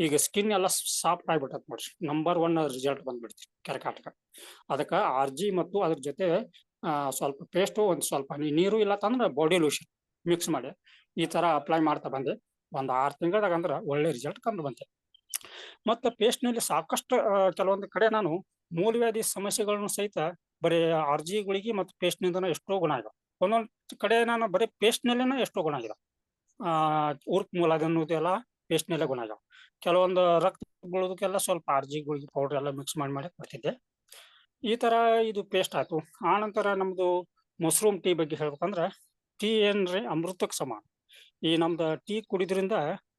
ಈಗ ಸ್ಕಿನ್ ಎಲ್ಲ ಸಾಫ್ಟ್ ಆಗ್ಬಿಟ್ಟತ್ ನೋಡ್ರಿ. ನಂಬರ್ 1 ರಿಸಲ್ಟ್ ಬಂದ್ಬಿಡ್ತಿ ಕೆರಕಾಟಕ. ಅದಕ್ಕೆ RG ಮತ್ತು ಅದ್ರ ಜೊತೆ ಸ್ವಲ್ಪ ಪೇಸ್ಟು, ಒಂದು ಸ್ವಲ್ಪ ನೀರು ಇಲ್ಲ ತಂದ್ರೆ ಬಾಡಿ ಲೋಷನ್ ಮಿಕ್ಸ್ ಮಾಡಿ ಈ ತರ ಅಪ್ಲೈ ಮಾಡ್ತಾ ಬಂದೆ. ಒಂದು 6 ತಿಂಗಳದಾಗ ಅಂದ್ರೆ ಒಳ್ಳೆ ರಿಸಲ್ಟ್ ಕಂಡು ಬಂತೆ. ಮತ್ತೆ ಪೇಸ್ಟ್ ನಲ್ಲಿ ಸಾಕಷ್ಟು ಕೆಲವೊಂದು ಕಡೆ ನಾನು ಮೂಲವ್ಯಾಧಿ ಸಮಸ್ಯೆಗಳನ್ನು ಸಹಿತ ಬರೀ RG ಗುಳಿಗೆ ಮತ್ತು ಪೇಸ್ಟ್ ನಿಂದನ ಎಷ್ಟೋ ಗುಣ ಆಗಿದೆ. ಒಂದೊಂದು ಕಡೆ ನಾನು ಬರೀ ಪೇಸ್ಟ್ ನಲ್ಲೇನ ಎಷ್ಟೋ ಗುಣ ಆಗಿದೆ. ಉರ್ಕ್ ಮೂಲದ ಅನ್ನೋದೆಲ್ಲ ಪೇಸ್ಟ್ ನಲ್ಲೇ ಗುಣ ಆಗ್ಯಾವ. ಕೆಲವೊಂದು ರಕ್ತ ಬೀಳೋದಕ್ಕೆಲ್ಲ ಸ್ವಲ್ಪ RG ಗುಳಿಗೆ ಪೌಡರ್ ಎಲ್ಲ ಮಿಕ್ಸ್ ಮಾಡಿ ಕೊಡ್ತಿದ್ದೆ. ಈ ತರ ಇದು ಪೇಸ್ಟ್ ಆಯ್ತು. ಆ ನಂತರ ನಮ್ದು ಮಶ್ರೂಮ್ ಟೀ ಬಗ್ಗೆ ಹೇಳ್ಬೇಕಂದ್ರೆ, ಟೀ ಏನ್ರಿ ಅಮೃತಕ್ಕೆ ಸಮಾನ. ಈ ನಮ್ದು ಟೀ ಕುಡಿದ್ರಿಂದ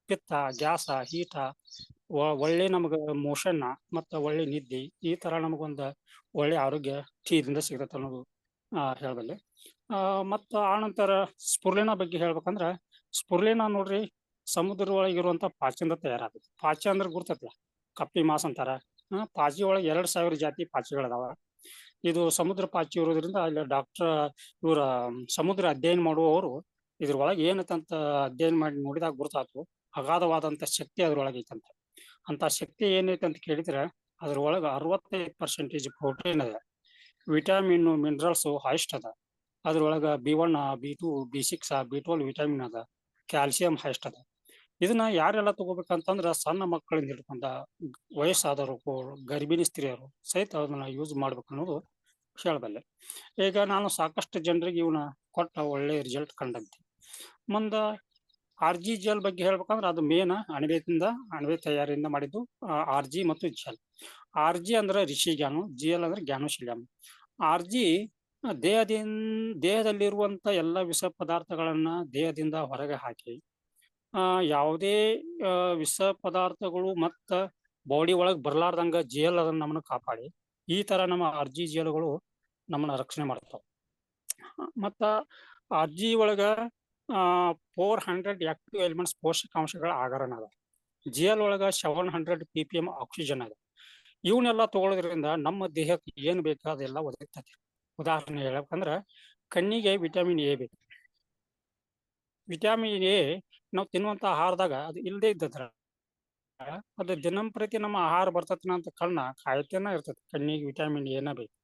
ಪಿತ್ತ, ಗ್ಯಾಸ, ಹೀಟ, ಒಳ್ಳೆ ನಮ್ಗೆ ಮೋಷನ್ ಮತ್ತು ಒಳ್ಳೆ ನಿದ್ದೆ, ಈ ತರ ನಮಗೊಂದು ಒಳ್ಳೆ ಆರೋಗ್ಯ ಟೀದಿಂದ ಸಿಗತ್ತೆ ಅನ್ನೋದು ಹೇಳಬಲ್ಲೆ. ಮತ್ತು ಆನಂತರ ಸ್ಪುರ್ಲಿನ ಬಗ್ಗೆ ಹೇಳ್ಬೇಕಂದ್ರೆ, ಸ್ಪುರ್ಲಿನ ನೋಡ್ರಿ ಸಮುದ್ರ ಒಳಗಿರುವಂತ ಪಾಚಿಯಿಂದ ತಯಾರಾಗುತ್ತೆ. ಪಾಚಿ ಅಂದ್ರೆ ಗುರ್ತೈತಿ, ಕಪ್ಪಿ ಮಾಸ್ ಅಂತಾರ. ಪಾಚಿ ಒಳಗೆ 2,000 ಜಾತಿ ಪಾಚಿಗಳದಾವ. ಇದು ಸಮುದ್ರ ಪಾಚಿ ಇರೋದ್ರಿಂದ ಅಲ್ಲಿ ಡಾಕ್ಟರ್ ಇವರ ಸಮುದ್ರ ಅಧ್ಯಯನ ಮಾಡುವವರು ಇದ್ರೊಳಗೆ ಏನಂತ ಅಧ್ಯಯನ ಮಾಡಿ ನೋಡಿದಾಗ ಗುರ್ತಾತು, ಅಗಾಧವಾದಂತ ಶಕ್ತಿ ಅದ್ರೊಳಗೆ ಐತಂತ. ಅಂತ ಶಕ್ತಿ ಏನೈತೆ ಅಂತ ಕೇಳಿದ್ರೆ ಅದ್ರೊಳಗೆ 65% ಪ್ರೋಟೀನ್ ಅದ, ವಿಟಮಿನ್ ಮಿನರಲ್ಸ್ ಹೈಸ್ಟ್ ಅದ. ಅದ್ರೊಳಗ B1, B2, B6, B12 vitamin ಅದ, ಕ್ಯಾಲ್ಸಿಯಂ ಹೈಸ್ಟ್ ಅದ. ಇದನ್ನ ಯಾರೆಲ್ಲ ತಗೋಬೇಕಂತಂದ್ರ ಸಣ್ಣ ಮಕ್ಕಳಿಂದ ಹಿಡ್ಕೊಂಡ ವಯಸ್ಸಾದವರು, ಗರ್ಭಿಣಿ ಸ್ತ್ರೀಯರು ಸಹಿತ ಅದನ್ನ ಯೂಸ್ ಮಾಡ್ಬೇಕು ಅನ್ನೋದು ಹೇಳಬಲ್ಲೆ. ಈಗ ನಾನು ಸಾಕಷ್ಟು ಜನರಿಗೆ ಇವನ್ನ ಕೊಟ್ಟ ಒಳ್ಳೆ ರಿಸಲ್ಟ್ ಕಂಡಂತೆ. ಮುಂದ RG ಜೆಲ್ ಬಗ್ಗೆ ಹೇಳ್ಬೇಕಂದ್ರೆ ಅದು ಮೇನ್ ಅಣಬೆ ತಯಾರಿಯಿಂದ ಮಾಡಿದ್ದು RG ಮತ್ತು ಜೆಲ್. RG ಅಂದ್ರೆ ರಿಷಿಗ್ಯಾನು, GL ಅಂದ್ರೆ ಗ್ಯಾನೋಶಿಲಿಯಂ. RG ದೇಹದಲ್ಲಿರುವಂತ ಎಲ್ಲ ವಿಷ ಪದಾರ್ಥಗಳನ್ನ ದೇಹದಿಂದ ಹೊರಗೆ ಹಾಕಿ ಯಾವುದೇ ವಿಷ ಪದಾರ್ಥಗಳು ಮತ್ತ ಬಾಡಿ ಒಳಗೆ ಬರ್ಲಾರ್ದಂಗ ಜೇಲ್ ಅದನ್ನ ನಮ್ಮನ್ನ ಕಾಪಾಡಿ, ಈ ತರ ನಮ್ಮ RG ಜೇಲ್ಗಳು ನಮ್ಮನ್ನ ರಕ್ಷಣೆ ಮಾಡ್ತಾವ. ಮತ್ತ RG ಒಳಗ 400 ಆಕ್ಟಿವ್ ಎಲಿಮೆಂಟ್ಸ್ ಪೋಷಕಾಂಶಗಳ ಆಗರಣ ಅದ. GL ಒಳಗ 700 ppm ಆಕ್ಸಿಜನ್ ಅದ. ಇವನ್ನೆಲ್ಲ ತಗೊಳ್ಳೋದ್ರಿಂದ ನಮ್ಮ ದೇಹಕ್ಕೆ ಏನ್ ಬೇಕು ಅದೆಲ್ಲ ಒದಗ್ತದೆ. ಉದಾಹರಣೆ ಹೇಳ್ಬೇಕಂದ್ರ ಕಣ್ಣಿಗೆ ವಿಟಮಿನ್ A ಬೇಕು. ವಿಟಮಿನ್ A ನಾವು ತಿನ್ನುವಂತ ಆಹಾರದಾಗ ಅದು ಇಲ್ಲದೆ ಇದ್ದದ್ರ ಅದು ದಿನಂಪ್ರತಿ ನಮ್ಮ ಆಹಾರ ಬರ್ತೈತಿ ಅಂತ ಕಣ್ಣ ಕಾಯ್ತೇನ ಇರ್ತೈತಿ. ಕಣ್ಣಿಗೆ ವಿಟಮಿನ್ A ಬೇಕು.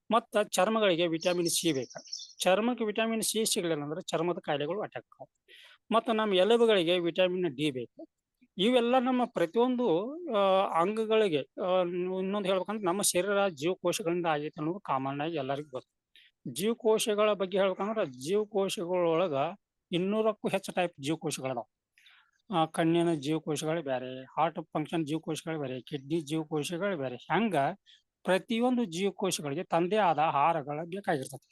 ಮತ್ತ ಚರ್ಮಗಳಿಗೆ ವಿಟಮಿನ್ C ಬೇಕು. ಚರ್ಮಕ್ಕೆ ವಿಟಮಿನ್ C ಸಿಗಲಿಲ್ಲ ಅಂದ್ರೆ ಚರ್ಮದ ಕಾಯಿಲೆಗಳು ಅಟ್ಯಾಕ್ ಆಗ. ಮತ್ತು ನಮ್ಮ ಎಲುಬುಗಳಿಗೆ ವಿಟಮಿನ್ D ಬೇಕು. ಇವೆಲ್ಲ ನಮ್ಮ ಪ್ರತಿಯೊಂದು ಅಂಗಗಳಿಗೆ ಇನ್ನೊಂದು ಹೇಳ್ಬೇಕಂದ್ರೆ ನಮ್ಮ ಶರೀರ ಜೀವಕೋಶಗಳಿಂದ ಆಗೈತೆ ಅನ್ನೋದು ಕಾಮನ್ ಆಗಿ ಎಲ್ಲರಿಗೂ ಗೊತ್ತು. ಜೀವಕೋಶಗಳ ಬಗ್ಗೆ ಹೇಳ್ಬೇಕಂದ್ರ ಜೀವಕೋಶಗಳೊಳಗ 200ಕ್ಕೂ ಹೆಚ್ಚು ಟೈಪ್ ಜೀವಕೋಶಗಳದಾವ. ಕಣ್ಣಿನ ಜೀವಕೋಶಗಳು ಬೇರೆ, ಹಾರ್ಟ್ ಫಂಕ್ಷನ್ ಜೀವಕೋಶಗಳು ಬೇರೆ, ಕಿಡ್ನಿ ಜೀವಕೋಶಗಳು ಬೇರೆ. ಹಂಗ ಪ್ರತಿಯೊಂದು ಜೀವಕೋಶಗಳಿಗೆ ತಂದೆ ಆದ ಆಹಾರಗಳು ಬೇಕಾಗಿರ್ತದೆ.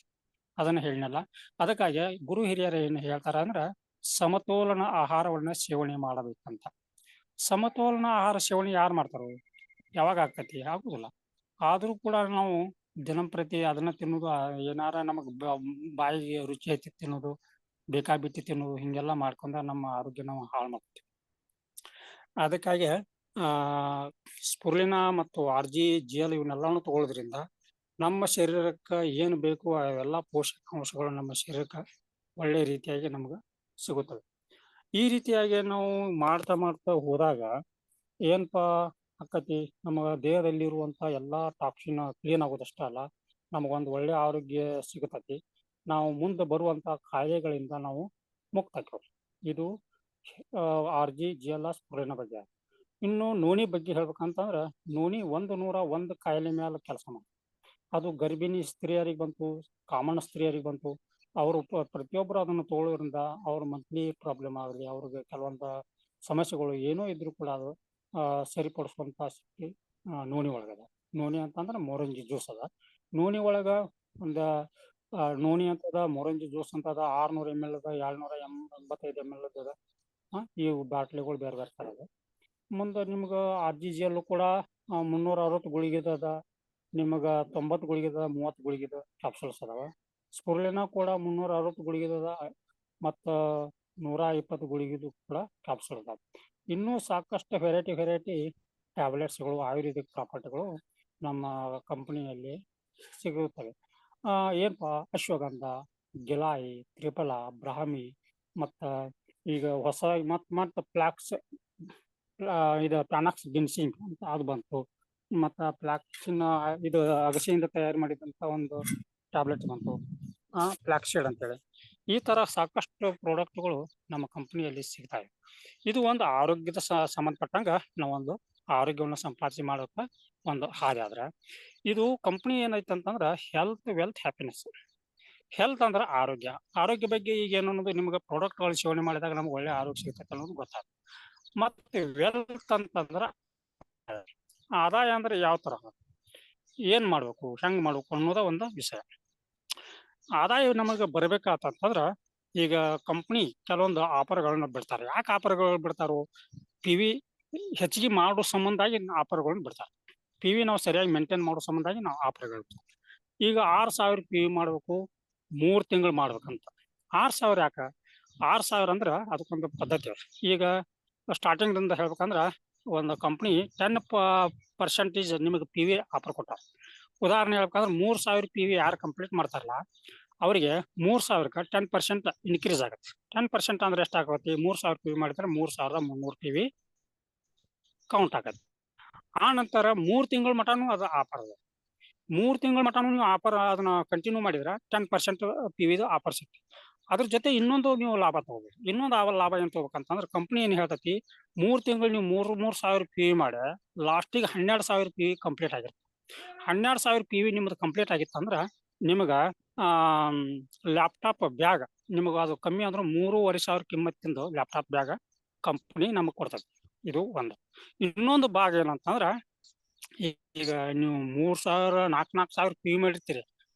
ಅದನ್ನ ಹೇಳಿನಲ್ಲ. ಅದಕ್ಕಾಗಿ ಗುರು ಹಿರಿಯರು ಏನ್ ಹೇಳ್ತಾರ ಅಂದ್ರ ಸಮತೋಲನ ಆಹಾರವನ್ನ ಸೇವನೆ ಮಾಡಬೇಕಂತ. ಸಮತೋಲನ ಆಹಾರ ಸೇವನೆ ಯಾರು ಮಾಡ್ತಾರೋ ಯಾವಾಗ ಆಗ್ತತಿ? ಆಗುದಿಲ್ಲ. ಆದ್ರೂ ಕೂಡ ನಾವು ದಿನಂಪ್ರತಿ ಅದನ್ನ ತಿನ್ನೋದು, ಏನಾರ ನಮಗ್ ಬಾಯಿಗೆ ರುಚಿ ಹತ್ತಿ ತಿನ್ನೋದು, ಬೇಕಾಬಿಟ್ಟಿ ತಿನ್ನೋದು, ಹಿಂಗೆಲ್ಲ ಮಾಡ್ಕೊಂಡ ನಮ್ಮ ಆರೋಗ್ಯ ನಾವು ಹಾಳು ಮಾಡ್ತೀವಿ. ಅದಕ್ಕಾಗಿ ಸ್ಪುರ್ಲಿನ ಮತ್ತು RGGL ಇವನ್ನೆಲ್ಲಾನು ತಗೊಳ್ಳೋದ್ರಿಂದ ನಮ್ಮ ಶರೀರಕ್ಕೆ ಏನು ಬೇಕು ಅವೆಲ್ಲ ಪೋಷಕಾಂಶಗಳು ನಮ್ಮ ಶರೀರಕ್ಕೆ ಒಳ್ಳೆ ರೀತಿಯಾಗಿ ನಮ್ಗೆ ಸಿಗುತ್ತವೆ. ಈ ರೀತಿಯಾಗಿ ನಾವು ಮಾಡ್ತಾ ಹೋದಾಗ ಏನಪ್ಪಾ ಆಕತಿ, ನಮ್ಮ ದೇಹದಲ್ಲಿರುವಂತ ಎಲ್ಲಾ ಟಾಕ್ಸಿನ್ ಕ್ಲೀನ್ ಆಗೋದಷ್ಟ ಅಲ್ಲ, ನಮಗೊಂದು ಒಳ್ಳೆ ಆರೋಗ್ಯ ಸಿಗತೈತಿ. ನಾವು ಮುಂದೆ ಬರುವಂತ ಕಾಯಿಲೆಗಳಿಂದ ನಾವು ಮುಕ್ತ ಆಕ್ಕೇವಿ. ಇದು RGGL ಸ್ಪುರ್ಲಿನ ಬಗ್ಗೆ. ಇನ್ನು ನೋಣಿ ಬಗ್ಗೆ ಹೇಳ್ಬೇಕಂತಂದ್ರ ನೋಣಿ 101 ಕಾಯಿಲೆ ಮೇಲೆ ಕೆಲಸ ಮಾಡಿ. ಅದು ಗರ್ಭಿಣಿ ಸ್ತ್ರೀಯರಿಗೆ ಬಂತು, ಕಾಮನ್ ಸ್ತ್ರೀಯರಿಗೆ ಬಂತು. ಅವರು ಪ್ರತಿಯೊಬ್ಬರು ಅದನ್ನು ತಗೊಳ್ಳೋದ್ರಿಂದ ಅವ್ರ ಮಂತ್ಲಿ ಪ್ರಾಬ್ಲಮ್ ಆಗಲಿ, ಅವ್ರಿಗೆ ಕೆಲವೊಂದು ಸಮಸ್ಯೆಗಳು ಏನೋ ಇದ್ರು ಕೂಡ ಅದು ಸರಿಪಡಿಸುವಂತ ಶಕ್ತಿ ನೋಣಿ ಒಳಗದ. ನೋಣಿ ಅಂತಂದ್ರೆ ಮೊರಂಜಿ ಜ್ಯೂಸ್ ಅದ. ನೋಣಿ ಒಳಗ ಒಂದು ನೋಣಿ ಅಂತದ, ಮೊರಂಜಿ ಜ್ಯೂಸ್ ಅಂತದ, 600 ml ಅದ, 285 ml ಅದ. ಈ ಬಾಟ್ಲಿಗಳು ಬೇರೆ ಬೇರೆ ತರ ಅದ. ಮುಂದೆ ನಿಮ್ಗೆ RGGL ಕೂಡ 360 ಗುಳಿಗೆ ಅದ, ನಿಮಗ 90 ಗುಳಿಗೆ ಅದ, 30 ಗುಳಿಗೆ ಕ್ಯಾಪ್ಸೂಲ್ಸ್ ಅದಾವ. ಸ್ಪುರ್ಲಿನ ಕೂಡ 360 ಗುಳಿಗೆ ಅದ, ಮತ್ತ 120 ಗುಳಿಗಿದು ಕೂಡ ಕ್ಯಾಪ್ಸೂಲ್ ಅದಾವ. ಇನ್ನೂ ಸಾಕಷ್ಟು ವೆರೈಟಿ ಟ್ಯಾಬ್ಲೆಟ್ಸ್ಗಳು, ಆಯುರ್ವೇದಿಕ್ ಪ್ರಾಪರ್ಟಿಗಳು ನಮ್ಮ ಕಂಪನಿಯಲ್ಲಿ ಸಿಗುತ್ತವೆ. ಏನಪ್ಪಾ ಅಶ್ವಗಂಧ, ಗಿಲಾಯಿ, ತ್ರಿಫಲ, ಬ್ರಾಹ್ಮಿ, ಮತ್ತ ಈಗ ಹೊಸದಾಗಿ ಮತ್ತ ಫ್ಲಾಕ್ಸ್ ಇದು ಪ್ಯಾನಾಕ್ಸ್ ಗಿನ್ಸಿಂಗ್ ಅಂತ ಅದು ಬಂತು. ಮತ್ತ ಫ್ಲಾಕ್ಸಿನ್ ಇದು ಅಗಸೆಯಿಂದ ತಯಾರು ಮಾಡಿದಂತ ಒಂದು ಟ್ಯಾಬ್ಲೆಟ್ ಬಂತು, ಫ್ಲಾಕ್ಸೀಡ್ ಅಂತೇಳಿ. ಈ ತರ ಸಾಕಷ್ಟು ಪ್ರಾಡಕ್ಟ್ಗಳು ನಮ್ಮ ಕಂಪನಿಯಲ್ಲಿ ಸಿಗ್ತಾವೆ. ಇದು ಒಂದು ಆರೋಗ್ಯದ ಸಂಬಂಧಪಟ್ಟಂಗ ನಾವೊಂದು ಆರೋಗ್ಯವನ್ನು ಸಂಪಾದನೆ ಮಾಡೋಕ ಒಂದು ಹಾದಿ. ಆದ್ರ ಇದು ಕಂಪನಿ ಏನೈತೆ ಅಂತಂದ್ರ ಹೆಲ್ತ್, ವೆಲ್ತ್, ಹ್ಯಾಪಿನೆಸ್. ಹೆಲ್ತ್ ಅಂದ್ರ ಆರೋಗ್ಯ. ಆರೋಗ್ಯ ಬಗ್ಗೆ ಈಗ ಏನನ್ನೋದು ನಿಮ್ಗೆ ಪ್ರಾಡಕ್ಟ್ಗಳು ಸೇವನೆ ಮಾಡಿದಾಗ ನಮ್ಗೆ ಒಳ್ಳೆ ಆರೋಗ್ಯ ಸಿಗ್ತೈತೆ ಅನ್ನೋದು ಗೊತ್ತಾಗ್ತದೆ. ಮತ್ತೆ ವೆಲ್ತ್ ಅಂತಂದ್ರ ಆದಾಯ ಅಂದ್ರೆ ಯಾವ ತರ, ಏನ್ ಮಾಡ್ಬೇಕು, ಹೆಂಗ್ ಮಾಡ್ಬೇಕು ಅನ್ನೋದ ಒಂದು ವಿಷಯ. ಆದಾಯ ನಮಗೆ ಬರ್ಬೇಕಾತಂದ್ರ ಈಗ ಕಂಪ್ನಿ ಕೆಲವೊಂದು ಆಫರ್ಗಳನ್ನ ಬಿಡ್ತಾರೆ. ಯಾಕೆ ಆಫರ್ಗಳು ಬಿಡ್ತಾರೋ? PV ಹೆಚ್ಚಿಗೆ ಮಾಡೋ ಸಂಬಂಧಾಗಿ ಆಫರ್ಗಳನ್ನ ಬಿಡ್ತಾರೆ. PV ನಾವು ಸರಿಯಾಗಿ ಮೇಂಟೈನ್ ಮಾಡೋ ಸಂಬಂಧಾಗಿ ನಾವು ಆಫರ್ಗಳು. ಈಗ 6000 PV ಮಾಡ್ಬೇಕು, 3 ತಿಂಗಳು ಮಾಡ್ಬೇಕಂತ. 6000 ಯಾಕ? 6000 ಅಂದ್ರ ಅದಕ್ಕೊಂದು ಪದ್ಧತಿ. ಈಗ ಸ್ಟಾರ್ಟಿಂಗ್ ದಿಂದ ಹೇಳ್ಬೇಕಂದ್ರ ಒಂದು ಕಂಪ್ನಿ 10% ನಿಮಗೆ PV ಆಫರ್ ಕೊಟ್ಟಾರ. ಉದಾಹರಣೆ ಹೇಳ್ಬೇಕಂದ್ರೆ 3000 PV ಯಾರು ಕಂಪ್ಲೀಟ್ ಮಾಡ್ತಾರಲ್ಲ ಅವರಿಗೆ 3000ಕ್ಕೆ 10% ಇನ್ಕ್ರೀಸ್ ಆಗುತ್ತೆ. 10% ಅಂದ್ರೆ ಎಷ್ಟಾಗತ್ತೆ? 3000 PV ಮಾಡಿದ್ರೆ 3300 PV ಕೌಂಟ್ ಆಗತ್ತೆ. ಆ ನಂತರ 3 ತಿಂಗಳ ಮಟನೂ ಅದು ಆಫರ್ ಅದ. 3 ತಿಂಗಳ ಮಟನೂ ನೀವು ಆಫರ್ ಅದನ್ನ ಕಂಟಿನ್ಯೂ ಮಾಡಿದ್ರೆ 10% PV ಆಫರ್ ಸಿಗ್ತದೆ. ಅದ್ರ ಜೊತೆ ಇನ್ನೊಂದು ನೀವು ಲಾಭ ತಗೋಬೇಕು. ಇನ್ನೊಂದು ಲಾಭ ಏನ್ ತಗೋಬೇಕಂತಂದ್ರೆ ಕಂಪ್ನಿ ಏನ್ ಹೇಳ್ತತಿ, 3 ತಿಂಗಳು ನೀವು 3000 PV ಮಾಡಿ ಲಾಸ್ಟಿಗೆ 12000 PV ಕಂಪ್ಲೀಟ್ ಆಗಿರುತ್ತೆ. 12000 PV ನಿಮ್ದು ಕಂಪ್ಲೀಟ್ ಆಗಿತ್ತಂದ್ರ ನಿಮಗ ಲ್ಯಾಪ್ಟಾಪ್ ಬ್ಯಾಗ್, ನಿಮಗ ಅದು ಕಮ್ಮಿ ಅಂದ್ರೆ 3500 ಕಿಮ್ಮತ್ತಿಂದು ಲ್ಯಾಪ್ಟಾಪ್ ಬ್ಯಾಗ್ ಕಂಪ್ನಿ ನಮಗ್ ಕೊಡ್ತದೆ. ಇದು ಒಂದು. ಇನ್ನೊಂದು ಭಾಗ ಏನಂತಂದ್ರ ಈಗ ನೀವು 3000 4000 PV ಮಾಡಿರ್ತೀರಿ,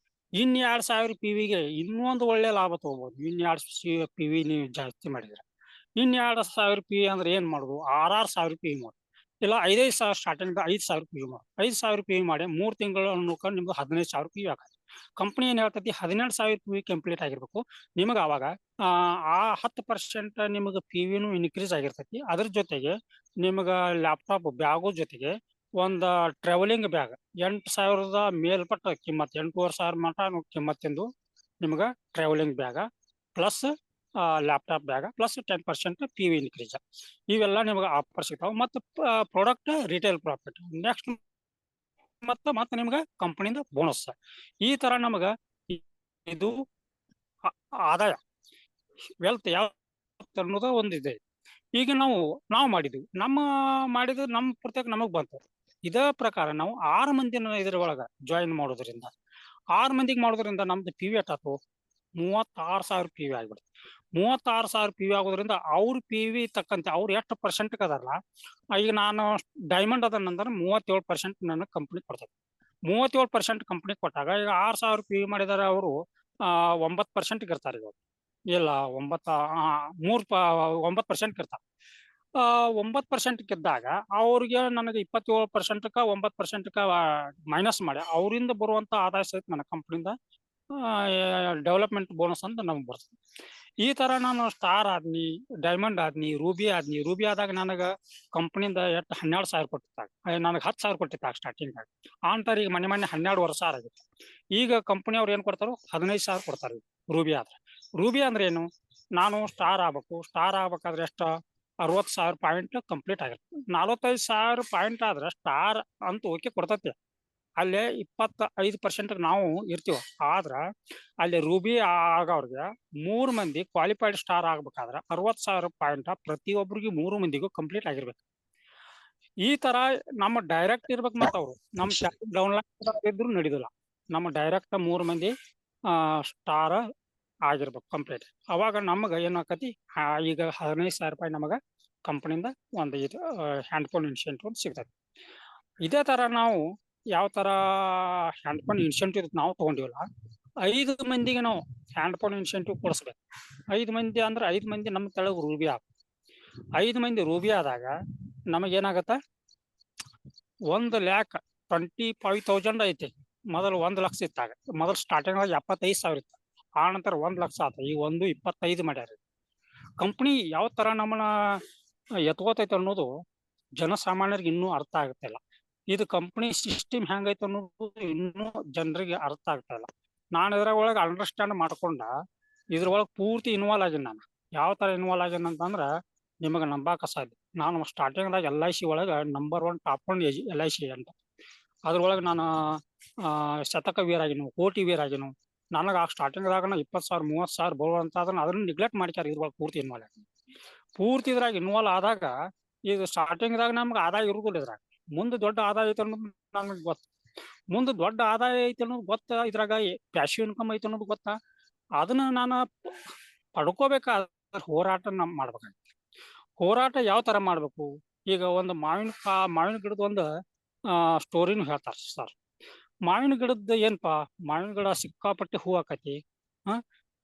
ಇನ್ 2000 PVಗೆ ಇನ್ನೊಂದು ಒಳ್ಳೆ ಲಾಭ ತಗೋಬಹುದು. ಇನ್ 2000 PV ನೀವು ಜಾಸ್ತಿ ಮಾಡಿದ್ರೆ ಇನ್ 2000 PV ಅಂದ್ರೆ ಏನ್ ಮಾಡುದು? 6000 PV ಮಾಡುದು. ಇಲ್ಲ 5000 ಸ್ಟಾರ್ಟಿಂಗ್ 5000 PV ಮಾಡುದು. 5000 PV ಮಾಡಿ 3 ತಿಂಗಳು ಅನ್ಕೊಂಡು ನಿಮ್ಗೆ 15000 PV ಆಗತ್ತೆ. ಕಂಪ್ನಿ ಏನ್ ಹೇಳ್ತೈತಿ 12000 PV ಕಂಪ್ಲೀಟ್ ಆಗಿರ್ಬೇಕು. ನಿಮಗೆ ಅವಾಗ ಆ 10% ನಿಮಗೆ PVನೂ ಇನ್ಕ್ರೀಸ್ ಆಗಿರ್ತೈತಿ. ಅದ್ರ ಜೊತೆಗೆ ನಿಮ್ಗ ಲ್ಯಾಪ್ಟಾಪ್ ಬ್ಯಾಗು ಜೊತೆಗೆ ಒಂದು ಟ್ರಾವೆಲಿಂಗ್ ಬ್ಯಾಗ್ 8000 ಮೇಲ್ಪಟ್ಟ ಕಿಮ್ಮತ್, 8500 ಮಟ ಕಿಮ್ಮತ್ತಿಂದು ನಿಮ್ಗ ಟ್ರಾವೆಲಿಂಗ್ ಬ್ಯಾಗ ಪ್ಲಸ್ ಲ್ಯಾಪ್ಟಾಪ್ ಬ್ಯಾಗ ಪ್ಲಸ್ 10% PV ಇನ್ಕ್ರೀಸ್. ಇವೆಲ್ಲ ನಿಮ್ಗೆ ಆಫರ್ ಸಿಗ್ತಾವ. ಮತ್ತು ಪ್ರಾಡಕ್ಟ್ ರಿಟೇಲ್ ಪ್ರಾಫಿಟ್ ನೆಕ್ಸ್ಟ್ ಮತ್ತೆ ನಿಮ್ಗೆ ಕಂಪನಿಯಿಂದ ಬೋನಸ್. ಈ ತರ ನಮಗ ಇದು ಆದಾಯ, ವೆಲ್ತ್ ಯಾವ ಅನ್ನೋದು ಒಂದಿದೆ. ಈಗ ನಾವು ಮಾಡಿದ್ವಿ, ನಮ್ಮ ಪ್ರತ್ಯೇಕ ನಮಗ್ ಬಂತು. ಇದೇ ಪ್ರಕಾರ ನಾವು 6 ಮಂದಿನ ಇದ್ರ ಒಳಗ ಜಾಯಿನ್ ಮಾಡೋದ್ರಿಂದ 6 ಮಂದಿಗೆ ಮಾಡೋದ್ರಿಂದ ನಮ್ದು ಪಿ ವಿ ಎಷ್ಟಾಯ್ತು 36,000 ಪಿ ವಿ ಆಗ್ಬಿಡುತ್ತೆ. 36,000 ಪಿ ವಿ ಆಗೋದ್ರಿಂದ ಅವ್ರ ಪಿ ವಿ ತಕ್ಕಂತೆ ಅವ್ರು ಎಷ್ಟು ಪರ್ಸೆಂಟ್ ಅದಾರಲ್ಲ, ಈಗ ನಾನು ಡೈಮಂಡ್ ಅದನ್ನಂದ್ರೆ 37% ನನಗೆ ಕಂಪ್ನಿ ಕೊಡ್ತದೆ. 37% ಕಂಪ್ನಿ ಕೊಟ್ಟಾಗ ಈಗ 6,000 ಪಿ ವಿ ಮಾಡಿದಾರೆ ಅವರು 9% ಇರ್ತಾರೆ ಇವಾಗ. ಇಲ್ಲ 9% ಇರ್ತಾರೆ. 9% ಇದ್ದಾಗ ಅವ್ರಿಗೆ ನನಗೆ 27% 9% ಮೈನಸ್ ಮಾಡಿ ಅವರಿಂದ ಬರುವಂತ ಆದಾಯ ಸಹಿತ ನನ್ನ ಕಂಪ್ನಿಯಿಂದ ಡೆವಲಪ್ಮೆಂಟ್ ಬೋನಸ್ ಅಂತ ನಮ್ಗೆ ಬರ್ತದೆ. ಈ ತರ ನಾನು star Aadmi, diamond Aadmi, Ruby ಆದಾಗ ನನಗೆ ಕಂಪ್ನಿಯಿಂದ ಎಷ್ಟು 12,000 ಕೊಟ್ಟಿದ್ದಾಗ ನನಗೆ 10,000 ಕೊಟ್ಟಿದ್ದಾಗ ಸ್ಟಾರ್ಟಿಂಗ್ ಆಗಿ ಆಂಟರ್ ಈಗ ಮೊನ್ನೆ 12,000 ಆಗಿತ್ತು. ಈಗ ಕಂಪನಿ ಅವ್ರು ಏನ್ ಕೊಡ್ತಾರೋ 15,000 ಕೊಡ್ತಾರೆ ರೂಬಿ ಅಂದ್ರೆ ಏನು, ನಾನು ಸ್ಟಾರ್ ಆಗ್ಬೇಕಾದ್ರೆ ಎಷ್ಟು 60,000 ಪಾಯಿಂಟ್ ಕಂಪ್ಲೀಟ್ ಆಗಿರುತ್ತೆ. 45,000 ಪಾಯಿಂಟ್ ಆದ್ರೆ ಸ್ಟಾರ್ ಅಂತ ಓಕೆ ಕೊಡ್ತೈತಿ. ಅಲ್ಲೇ 25% ನಾವು ಇರ್ತೀವಿ. ಆದ್ರ ಅಲ್ಲಿ ರೂಬಿ ಆಗೋರ್ಗೆ 3 ಮಂದಿ ಕ್ವಾಲಿಫೈಡ್ ಸ್ಟಾರ್ ಆಗ್ಬೇಕಾದ್ರೆ 60,000 ಪಾಯಿಂಟ್ ಪ್ರತಿಯೊಬ್ಬರಿಗೆ 3 ಮಂದಿಗೂ ಕಂಪ್ಲೀಟ್ ಆಗಿರ್ಬೇಕು. ಈ ತರ ನಮ್ಮ ಡೈರೆಕ್ಟ್ ಇರ್ಬೇಕು. ಮತ್ತ ಅವ್ರು ನಮ್ಮ ಡೌನ್ಲೈನ್ ಇದ್ರು ನಡೀದಿಲ್ಲ. ನಮ್ಮ ಡೈರೆಕ್ಟ್ 3 ಮಂದಿ ಸ್ಟಾರ್ ಆಗಿರ್ಬೇಕು ಕಂಪ್ಲೀಟ್. ಅವಾಗ ನಮಗ ಏನಾಕತಿ, ಈಗ 15,000 ರೂಪಾಯಿ ನಮಗ ಕಂಪನಿಯಿಂದ ಒಂದು ಇದು ಹ್ಯಾಂಡ್ಫೋನ್ ಇನ್ಸೆಂಟಿವ್ ಸಿಗ್ತದೆ. ಇದೇ ತರ ನಾವು ಯಾವ ತರ ಹ್ಯಾಂಡ್ಫೋನ್ ಇನ್ಸೆಂಟಿವ್ ನಾವು ತಗೊಂಡಿವಲ್ಲ, 5 ಮಂದಿಗೆ ನಾವು ಹ್ಯಾಂಡ್ಫೋನ್ ಇನ್ಸೆಂಟಿವ್ ಕೊಡಿಸ್ಬೇಕು. 5 ಮಂದಿ ಅಂದ್ರೆ 5 ಮಂದಿ ನಮ್ಮ ತೆಳಗ್ ರೂಬಿ ಆಗ 5 ಮಂದಿ ರೂಬಿ ಆದಾಗ ನಮಗೇನಾಗತ್ತ, 1,25,000 ಐತಿ. ಮೊದಲು 1 ಲಕ್ಷ ಇತ್ತಾಗ, ಮೊದಲು ಸ್ಟಾರ್ಟಿಂಗ್ 75,000 ಇತ್ತು. ಆ ನಂತರ 1 ಲಕ್ಷ ಆತ. ಈಗ 1.25 ಮಾಡ್ಯಾರ. ಕಂಪ್ನಿ ಯಾವ ತರ ನಮ್ಮನ್ನ ಎತ್ಕೋತೈತೆ ಅನ್ನೋದು ಜನಸಾಮಾನ್ಯರಿಗೆ ಇನ್ನೂ ಅರ್ಥ ಆಗ್ತಿಲ್ಲ. ಇದು ಕಂಪ್ನಿ ಸಿಸ್ಟಮ್ ಹೆಂಗೈತೆ ಅನ್ನೋದು ಇನ್ನೂ ಜನರಿಗೆ ಅರ್ಥ ಆಗ್ತಾ ಇಲ್ಲ. ನಾನು ಇದ್ರೊಳಗೆ ಅಂಡರ್ಸ್ಟ್ಯಾಂಡ್ ಮಾಡ್ಕೊಂಡ ಇದ್ರೊಳಗೆ ಪೂರ್ತಿ ಇನ್ವಾಲ್ವ್ ಆಗಿನಿ. ನಾನು ಯಾವ ತರ ಇನ್ವಾಲ್ವ್ ಆಗಿನ ಅಂತಂದ್ರ ನಿಮಗೆ ನಂಬಾಕ ಸಾಧ್ಯ. ನಾನು ಸ್ಟಾರ್ಟಿಂಗ್ದಾಗ LIC ಒಳಗೆ ನಂಬರ್ 1 ಟಾಪ್ 1 LIC ಅಂತ. ಅದ್ರೊಳಗೆ ನಾನು ಶತಕ ವೀರ್ ಆಗಿನು, ಕೋಟಿ ವೀರ್ ಆಗಿನು. ನನಗೆ ಆ ಸ್ಟಾರ್ಟಿಂಗ್ದಾಗ 20,000 30,000 ಬರುವಂತ ಅದನ್ನ ನೆಗ್ಲೆಕ್ಟ್ ಮಾಡ್ಯಾರ. ಇದ್ರೊಳಗೆ ಪೂರ್ತಿ ಇನ್ವಾಲ್ವ್ ಆಗಿ ಪೂರ್ತಿ ಇದ್ರಾಗ ಇನ್ವಾಲ್ವ್ ಆದಾಗ ಈಗ ಸ್ಟಾರ್ಟಿಂಗ್ದಾಗ ನಮ್ಗೆ ಆದಾಯ ಇರುವುದಿಲ್ಲ. ಇದ್ರಾಗ ಮುಂದೆ ದೊಡ್ಡ ಆದಾಯ ಐತೆ ಅನ್ನೋದು ನಮಗೆ ಗೊತ್ತು. ಮುಂದೆ ದೊಡ್ಡ ಆದಾಯ ಐತೆ ಅನ್ನೋದು ಗೊತ್ತ. ಇದ್ರಾಗ ಪ್ಯಾಸಿವ್ ಇನ್ಕಮ್ ಐತೆ ಅನ್ನೋದು ಗೊತ್ತಾ. ಅದನ್ನ ನಾನು ಪಡ್ಕೋಬೇಕಾದ್ರೆ ಹೋರಾಟ ಮಾಡ್ಬೇಕಾಗುತ್ತೆ. ಹೋರಾಟ ಯಾವ ತರ ಮಾಡ್ಬೇಕು, ಈಗ ಒಂದು ಮಾವಿನ ಗಿಡದ ಒಂದು ಸ್ಟೋರಿನೂ ಹೇಳ್ತಾರೆ ಸರ್. ಮಾವಿನ ಗಿಡದ ಏನಪ್ಪಾ, ಮಾವಿನ ಗಿಡ ಸಿಕ್ಕಾಪಟ್ಟೆ ಹೂ ಆಕತಿ.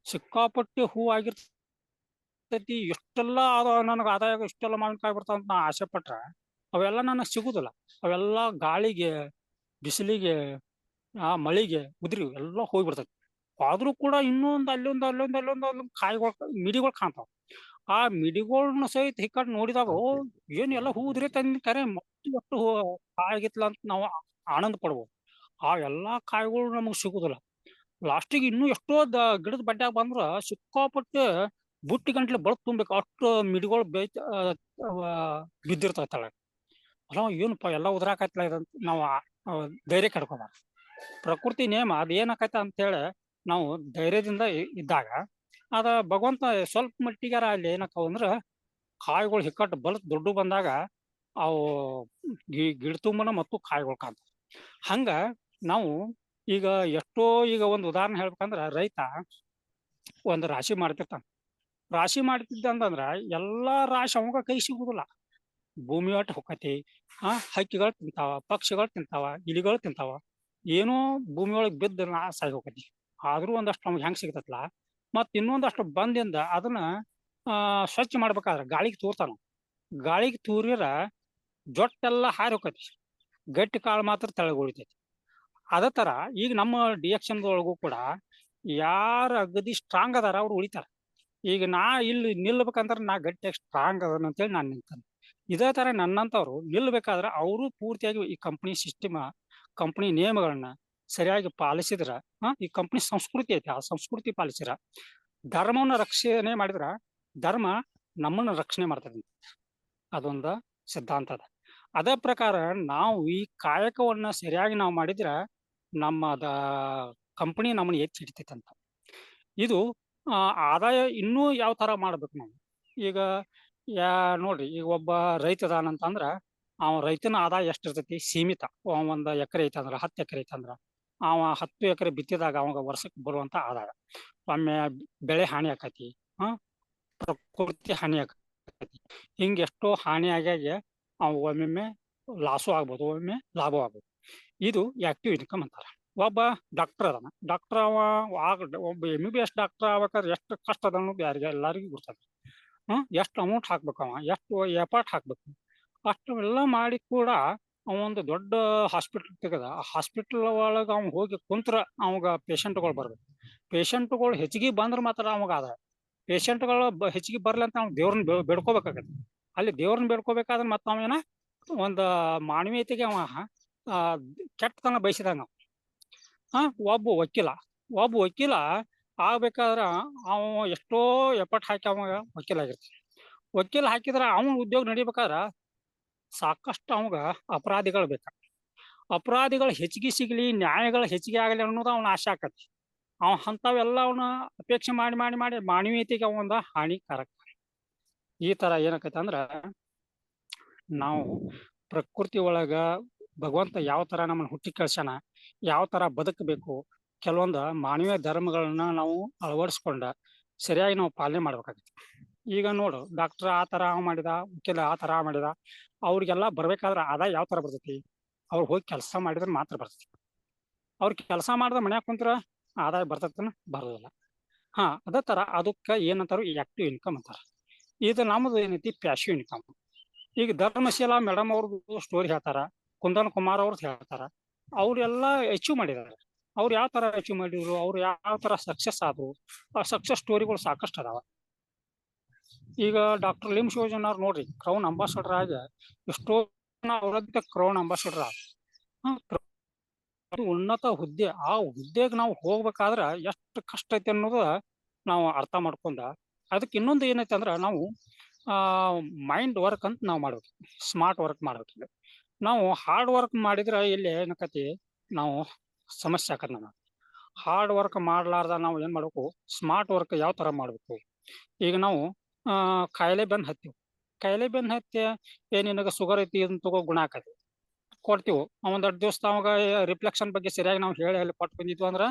ಸಿಕ್ಕಾಪಟ್ಟೆ ಹೂ ಆಗಿರ್ತೈತಿ. ಎಷ್ಟೆಲ್ಲ ನನಗೆ ಆದಾಯ ಇಷ್ಟೆಲ್ಲ ಮಾವಿನಕಾಯಿ ಬರ್ತಾವ ಅಂತ ನಾ ಆಸೆ ಪಟ್ರ ಅವೆಲ್ಲ ನನಗೆ ಸಿಗುದಿಲ್ಲ. ಅವೆಲ್ಲ ಗಾಳಿಗೆ, ಬಿಸಿಲಿಗೆ, ಮಳಿಗೆ ಉದ್ರಿ ಎಲ್ಲ ಹೋಗ್ಬಿಡ್ತೈತಿ. ಆದ್ರೂ ಕೂಡ ಇನ್ನೊಂದು ಅಲ್ಲೊಂದು ಕಾಯಿಗಳು, ಮಿಡಿಗಳು ಕಾಣ್ತಾವ. ಆ ಮಿಡಿಗಳನ್ನ ಸಹಿತ ಹಿಕ್ಕಟ್ ನೋಡಿದಾಗ ಏನ್ ಎಲ್ಲ ಹೂ ಉದ್ರಿ ತಂದಿ ಕರೆ ಎಷ್ಟು ಹೂ ಕಾಯಿಗಿತ್ಲ ಅಂತ ನಾವು ಆನಂದ ಪಡ್ಬೋದು. ಆ ಎಲ್ಲಾ ಕಾಯಿಗಳು ನಮಗ್ ಸಿಗುದಿಲ್ಲ. ಲಾಸ್ಟಿಗೆ ಇನ್ನೂ ಎಷ್ಟೋ ಗಿಡದ ಬಡ್ಡ್ಯಾಗ ಬಂದ್ರ ಸಿಕ್ಕಾಪಟ್ಟೆ ಬುಟ್ಟಿ ಗಂಟ್ಲೆ ಬಳಕ್ ತುಂಬೇಕು. ಅಷ್ಟು ಮಿಡಿಗಳು ಬಿದ್ದಿರ್ತಾವ. ಅಲ್ಲ ಏನಪ್ಪಾ ಎಲ್ಲ ಉದ್ರಾಕತ್ಲ ಇದಂತ ನಾವು ಧೈರ್ಯ ಕಡ್ಕೋಬಾರ್ದು. ಪ್ರಕೃತಿ ನೇಮ ಅದ್ ಏನಾಕೈತ ಅಂತೇಳಿ ನಾವು ಧೈರ್ಯದಿಂದ ಇದ್ದಾಗ ಅದ ಭಗವಂತ ಸ್ವಲ್ಪ ಮಟ್ಟಿಗಾರ ಅಲ್ಲಿ ಏನಕ್ಕಾವ ಅಂದ್ರ ಕಾಯಿಗಳು ಹಿಕ್ಕಟ್ಟು ಬಲತ್ ದೊಡ್ಡ ಬಂದಾಗ ಅವು ಗಿಡ ತುಂಬನ ಮತ್ತು ಕಾಯಿಗಳು ಕಾಣ್ತಾವ. ಹಂಗ ನಾವು ಈಗ ಎಷ್ಟೋ ಈಗ ಒಂದು ಉದಾಹರಣೆ ಹೇಳ್ಬೇಕಂದ್ರ, ರೈತ ಒಂದು ರಾಶಿ ಮಾಡ್ತಿರ್ತಾನ. ರಾಶಿ ಮಾಡ್ತಿದ್ದ ಅಂತಂದ್ರ ಎಲ್ಲಾ ರಾಶಿ ಅವಾಗ ಕೈ ಸಿಗುದಿಲ್ಲ. ಭೂಮಿ ಒಟ್ಟು ಹೊಕ್ಕತಿ. ಹಕ್ಕಿಗಳು ತಿಂತಾವ, ಪಕ್ಷಿಗಳು ತಿಂತಾವ, ಇಲಿಗಳು ತಿಂತಾವ. ಏನೋ ಭೂಮಿ ಒಳಗೆ ಬಿದ್ದು ನಾಶ ಆಗಿ ಹೋಗತಿ. ಆದ್ರೂ ಒಂದಷ್ಟು ನಮ್ಗೆ ಹೆಂಗ್ ಸಿಗ್ತತ್ಲಾ. ಮತ್ ಇನ್ನೊಂದಷ್ಟು ಬಂದಿಂದ ಅದನ್ನ ಸ್ವಚ್ಛ ಮಾಡ್ಬೇಕಾದ್ರೆ ಗಾಳಿಗೆ ತೂರ್ತಾನ. ಗಾಳಿಗೆ ತೂರಿರ ಜೊಟ್ಟೆಲ್ಲ ಹಾರಿ ಹೋಗತಿ, ಗಟ್ಟಿ ಕಾಳು ಮಾತ್ರ ತೆಳಗ್ ಉಳಿತೈತಿ. ಅದೇ ತರ ಈಗ ನಮ್ಮ ಡಿಎಕ್ಷನ್ ಒಳಗೂ ಕೂಡ ಯಾರ ಅಗದಿ ಸ್ಟ್ರಾಂಗ್ ಅದಾರ ಅವ್ರು ಉಳಿತಾರ. ಈಗ ನಾ ಇಲ್ಲಿ ನಿಲ್ಬೇಕಂದ್ರೆ ನಾ ಗಟ್ಟಿಯಾಗಿ ಸ್ಟ್ರಾಂಗ್ ಅದನ್ನ ಅಂತೇಳಿ ನಾನು ನಿಂತಾನೆ. ಇದೇ ತರ ನನ್ನಂತವ್ರು ನಿಲ್ಬೇಕಾದ್ರೆ ಅವರು ಪೂರ್ತಿಯಾಗಿ ಈ ಕಂಪ್ನಿ ಸಿಸ್ಟಮ್, ಕಂಪ್ನಿ ನಿಯಮಗಳನ್ನ ಸರಿಯಾಗಿ ಪಾಲಿಸಿದ್ರ, ಈ ಕಂಪ್ನಿ ಸಂಸ್ಕೃತಿ ಐತಿ, ಆ ಸಂಸ್ಕೃತಿ ಪಾಲಿಸಿರ, ಧರ್ಮವನ್ನ ರಕ್ಷಣೆ ಮಾಡಿದ್ರ ಧರ್ಮ ನಮ್ಮನ್ನ ರಕ್ಷಣೆ ಮಾಡ್ತದೆ. ಅದೊಂದು ಸಿದ್ಧಾಂತ ಅದ. ಅದೇ ಪ್ರಕಾರ ನಾವು ಈ ಕಾಯಕವನ್ನ ಸರಿಯಾಗಿ ನಾವು ಮಾಡಿದ್ರ ನಮ್ಮದ ಕಂಪನಿ ನಮ್ಮನ್ನ ಎತ್ತಿ ಹಿಡಿತೈತಂತ. ಇದು ಆದಾಯ ಇನ್ನೂ ಯಾವ ತರ ಮಾಡ್ಬೇಕು ನಾವು. ಈಗ ನೋಡ್ರಿ, ಈಗ ಒಬ್ಬ ರೈತ ಅದಾನಂತಂದ್ರ ಅವ ರೈತನ ಆದಾಯ ಎಷ್ಟಿರ್ತೈತಿ, ಸೀಮಿತ. 1 ಎಕರೆ ಐತಂದ್ರ 10 ಎಕರೆ ಐತಂದ್ರ ಅವ 10 ಎಕರೆ ಬಿತ್ತಿದಾಗ ಅವಾಗ ವರ್ಷಕ್ಕೆ ಬರುವಂತ ಆದಾಯ. ಒಮ್ಮೆ ಬೆಳೆ ಹಾನಿ ಆಕತಿ, ಪ್ರಕೃತಿ ಹಾನಿ ಆಕತಿ, ಹಿಂಗ ಎಷ್ಟೋ ಹಾನಿ ಆಗಿ ಅವ್ ಒಮ್ಮೊಮ್ಮೆ ಲಾಸು ಆಗ್ಬೋದು, ಒಮ್ಮೆ ಲಾಭ ಆಗ್ಬೋದು. ಇದು ಆಕ್ಟಿವ್ ಇನ್ಕಮ್ ಅಂತಾರ. ಒಬ್ಬ ಡಾಕ್ಟರ್ ಅದಾನ, ಡಾಕ್ಟರ್ ಒಬ್ಬ MBBS ಡಾಕ್ಟರ್ ಆಗ್ಬೇಕಾದ್ರೆ ಎಷ್ಟು ಕಷ್ಟ ಅದ ಅನ್ನೋದು ಯಾರಿಗೆ ಎಲ್ಲರಿಗೂ ಗೊತ್ತದ. ಎಷ್ಟು ಅಮೌಂಟ್ ಹಾಕ್ಬೇಕು, ಅವ ಎಷ್ಟು ಎಫರ್ಟ್ ಹಾಕ್ಬೇಕು, ಅಷ್ಟು ಎಲ್ಲ ಮಾಡಿ ಕೂಡ ಅವ ಒಂದು ದೊಡ್ಡ ಹಾಸ್ಪಿಟಲ್ ತೆಗದ. ಆ ಹಾಸ್ಪಿಟಲ್ ಒಳಗ ಅವ್ನು ಹೋಗಿ ಕುಂತ್ರ ಅವಾಗ ಪೇಷಂಟ್ಗಳು ಬರ್ಬೇಕು. ಪೇಷಂಟ್ಗಳು ಹೆಚ್ಚಿಗೆ ಬಂದ್ರೆ ಮಾತ್ರ ಅವಾಗ ಅದ. ಪೇಷಂಟ್ಗಳು ಹೆಚ್ಚಿಗೆ ಬರ್ಲಿ ಅಂತ ಅವ್ನು ದೇವ್ರನ್ನ ಬೇಡ್ಕೋಬೇಕಾಗತ್ತೆ. ಅಲ್ಲಿ ದೇವ್ರನ್ನ ಬೇಡ್ಕೋಬೇಕಾದ್ರೆ ಮತ್ತ ಅವೇನ ಒಂದು ಮಾನವೀಯತೆಗೆ ಅವ ಕೆಟ್ಟತನ ಬಯಸಿದಂಗ. ಒಬ್ಬ ವಕೀಲ ಆಗ್ಬೇಕಾದ್ರ ಅವ ಎಷ್ಟೋ ಎಫರ್ಟ್ ಹಾಕಿ ಅವಾಗ ವಕೀಲ ಆಗಿರ್ತಾನೆ. ವಕೀಲ ಹಾಕಿದ್ರ ಅವನ ಉದ್ಯೋಗ ನಡಿಬೇಕಾದ್ರ ಸಾಕಷ್ಟು ಅವಾಗ ಅಪರಾಧಿಗಳು ಬೇಕು. ಅಪರಾಧಿಗಳು ಹೆಚ್ಚಿಗೆ ಸಿಗ್ಲಿ, ನ್ಯಾಯಗಳು ಹೆಚ್ಚಿಗೆ ಆಗಲಿ ಅನ್ನೋದು ಅವನ ಆಶೆ ಆಕತಿ. ಅಂಥವೆಲ್ಲ ಅವನ ಅಪೇಕ್ಷೆ ಮಾಡಿ ಮಾಡಿ ಮಾಡಿ ಮಾನವೀಯತೆಗೆ ಅವಂದ ಹಾನಿಕಾರಕ. ಈ ತರ ಏನಾಕೈತೆ ಅಂದ್ರ, ನಾವು ಪ್ರಕೃತಿ ಒಳಗ ಭಗವಂತ ಯಾವ ತರ ನಮ್ಮನ್ನ ಹುಟ್ಟಿ ಕಳ್ಸ್ಯಾನ, ಯಾವ ತರ ಬದುಕಬೇಕು, ಕೆಲವೊಂದು ಮಾನವೀಯ ಧರ್ಮಗಳನ್ನ ನಾವು ಅಳವಡಿಸ್ಕೊಂಡ ಸರಿಯಾಗಿ ನಾವು ಪಾಲನೆ ಮಾಡ್ಬೇಕಾಗತ್ತೆ. ಈಗ ನೋಡು, ಡಾಕ್ಟರ್ ಆ ತರ ಮಾಡಿದ, ವಕೀಲ ಆ ತರ ಮಾಡಿದ, ಅವ್ರಿಗೆಲ್ಲ ಬರ್ಬೇಕಾದ್ರೆ ಆದಾಯ ಯಾವ ತರ ಬರ್ತೈತಿ? ಅವ್ರು ಹೋಗಿ ಕೆಲಸ ಮಾಡಿದ್ರೆ ಮಾತ್ರ ಬರ್ತೈತಿ. ಅವ್ರ ಕೆಲಸ ಮಾಡಿದ್ರೆ ಮನ್ಯಾಗ ಕುಂತ್ರ ಆದಾಯ ಬರ್ತೈತನ? ಬರೋದಿಲ್ಲ. ಅದೇ ತರ ಅದಕ್ಕೆ ಏನಂತಾರು ಆಕ್ಟಿವ್ ಇನ್ಕಮ್ ಅಂತಾರ. ಇದು ನಮ್ದು ಏನೈತಿ ಪ್ಯಾಸಿವ್ ಇನ್ಕಮ್. ಈಗ ಧರ್ಮಶೀಲಾ ಮೇಡಮ್ ಅವ್ರದ್ದು ಸ್ಟೋರಿ ಹೇಳ್ತಾರ, ಕುಂದನ್ ಕುಮಾರ್ ಅವ್ರದ್ದು ಹೇಳ್ತಾರ. ಅವ್ರೆಲ್ಲ ಅಚೀವ್ ಮಾಡಿದಾರೆ. ಅವ್ರು ಯಾವ ತರ ಅಚೀವ್ ಮಾಡಿದ್ರು, ಅವ್ರು ಯಾವ ತರ ಸಕ್ಸಸ್ ಆದ್ರು, ಆ ಸಕ್ಸಸ್ ಸ್ಟೋರಿಗಳು ಸಾಕಷ್ಟು ಅದಾವ. ಈಗ ಡಾಕ್ಟರ್ ಲಿಮ್ ಶಿವಜನ್ ಅವ್ರು ನೋಡ್ರಿ, ಕ್ರೌನ್ ಅಂಬಾಸಡರ್ ಆಗಿ ಎಷ್ಟೋ ಅವರದ್ದ ಕ್ರೌನ್ ಅಂಬಾಸಡರ್ ಅದು ಉನ್ನತ ಹುದ್ದೆ. ಆ ಹುದ್ದೆಗೆ ನಾವು ಹೋಗ್ಬೇಕಾದ್ರ ಎಷ್ಟು ಕಷ್ಟ ಐತಿ ಅನ್ನೋದು ನಾವು ಅರ್ಥ ಮಾಡ್ಕೊಂಡ, ಅದಕ್ಕೆ ಇನ್ನೊಂದು ಏನೈತೆ ಅಂದ್ರ, ನಾವು ಮೈಂಡ್ ವರ್ಕ್ ಅಂತ ನಾವು ಮಾಡ್ಬೇಕು, ಸ್ಮಾರ್ಟ್ ವರ್ಕ್ ಮಾಡ್ಬೇಕು. ನಾವು ಹಾರ್ಡ್ ವರ್ಕ್ ಮಾಡಿದ್ರೆ ಇಲ್ಲಿ ಏನಕತಿ, ನಾವು ಸಮಸ್ಯೆ ಆಕತ್. ನಮ್ಮ ಹಾರ್ಡ್ ವರ್ಕ್ ಮಾಡ್ಲಾರ್ದ ನಾವು ಏನ್ ಮಾಡ್ಬೇಕು, ಸ್ಮಾರ್ಟ್ ವರ್ಕ್ ಯಾವ ತರ ಮಾಡ್ಬೇಕು. ಈಗ ನಾವು ಕಾಯಿಲೆ ಬೆನ್ ಹತ್ತಿ ಏನಿನಾಗ ಶುಗರ್ ಐತಿ ಇದನ್ನ ತಗೋ ಗುಣ ಆಕತಿ ಕೊಡ್ತೀವಿ. ಒಂದ್ 2 ದಿವಸ ಅವಾಗ ರಿಫ್ಲೆಕ್ಷನ್ ಬಗ್ಗೆ ಸರಿಯಾಗಿ ನಾವು ಹೇಳಿ ಕೊಟ್ಟು ಬಂದಿದ್ವು ಅಂದ್ರ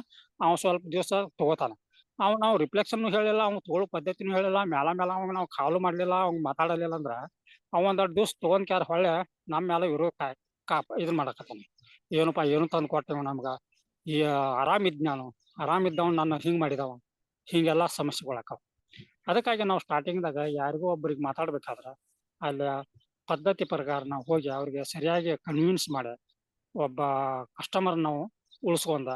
ಅವ್ ಸ್ವಲ್ಪ ದಿವಸ ತಗೋತಾನ. ನಾವು ರಿಫ್ಲೆಕ್ಷನ್ ಹೇಳಿಲ್ಲ, ಅವ್ನು ತಗೊಳ್ಳೋ ಪದ್ಧತಿನೂ ಹೇಳಿಲ್ಲ, ಮೇಲ ಅವಾಗ ನಾವು ಕಾಲು ಮಾಡ್ಲಿಲ್ಲ, ಅವ್ನ್ ಮಾತಾಡಲಿಲ್ಲ ಅಂದ್ರ ಅವ್ ಒಂದ್ 2 ದಿವಸ ತಗೊಂಡ್ ಕ್ಯಾರ ಹೊಳ್ಳೆ ನಮ್ಮ ಮೇಲೆ ವಿರೋಧ ಇದನ್ ಮಾಡಕತ್ತಾನ. ಏನಪ್ಪಾ ಏನು ತಂದು ಕೊಟ್ಟೆವ ನಮ್ಗ, ಈ ಆರಾಮಿದ್ದವ್ ನನ್ನ ಹಿಂಗ್ ಮಾಡಿದವ, ಹಿಂಗೆಲ್ಲಾ ಸಮಸ್ಯೆಗಳಾಕಾವ. ಅದಕ್ಕಾಗಿ ನಾವು ಸ್ಟಾರ್ಟಿಂಗ್ದಾಗ ಯಾರಿಗೋ ಒಬ್ಬರಿಗೆ ಮಾತಾಡ್ಬೇಕಾದ್ರ ಅಲ್ಲಿ ಪದ್ಧತಿ ಪ್ರಕಾರ ನಾವು ಹೋಗಿ ಅವ್ರಿಗೆ ಸರಿಯಾಗಿ ಕನ್ವಿನ್ಸ್ ಮಾಡಿ ಒಬ್ಬ ಕಸ್ಟಮರ್ ನಾವು ಉಳಿಸ್ಕೊಂಡ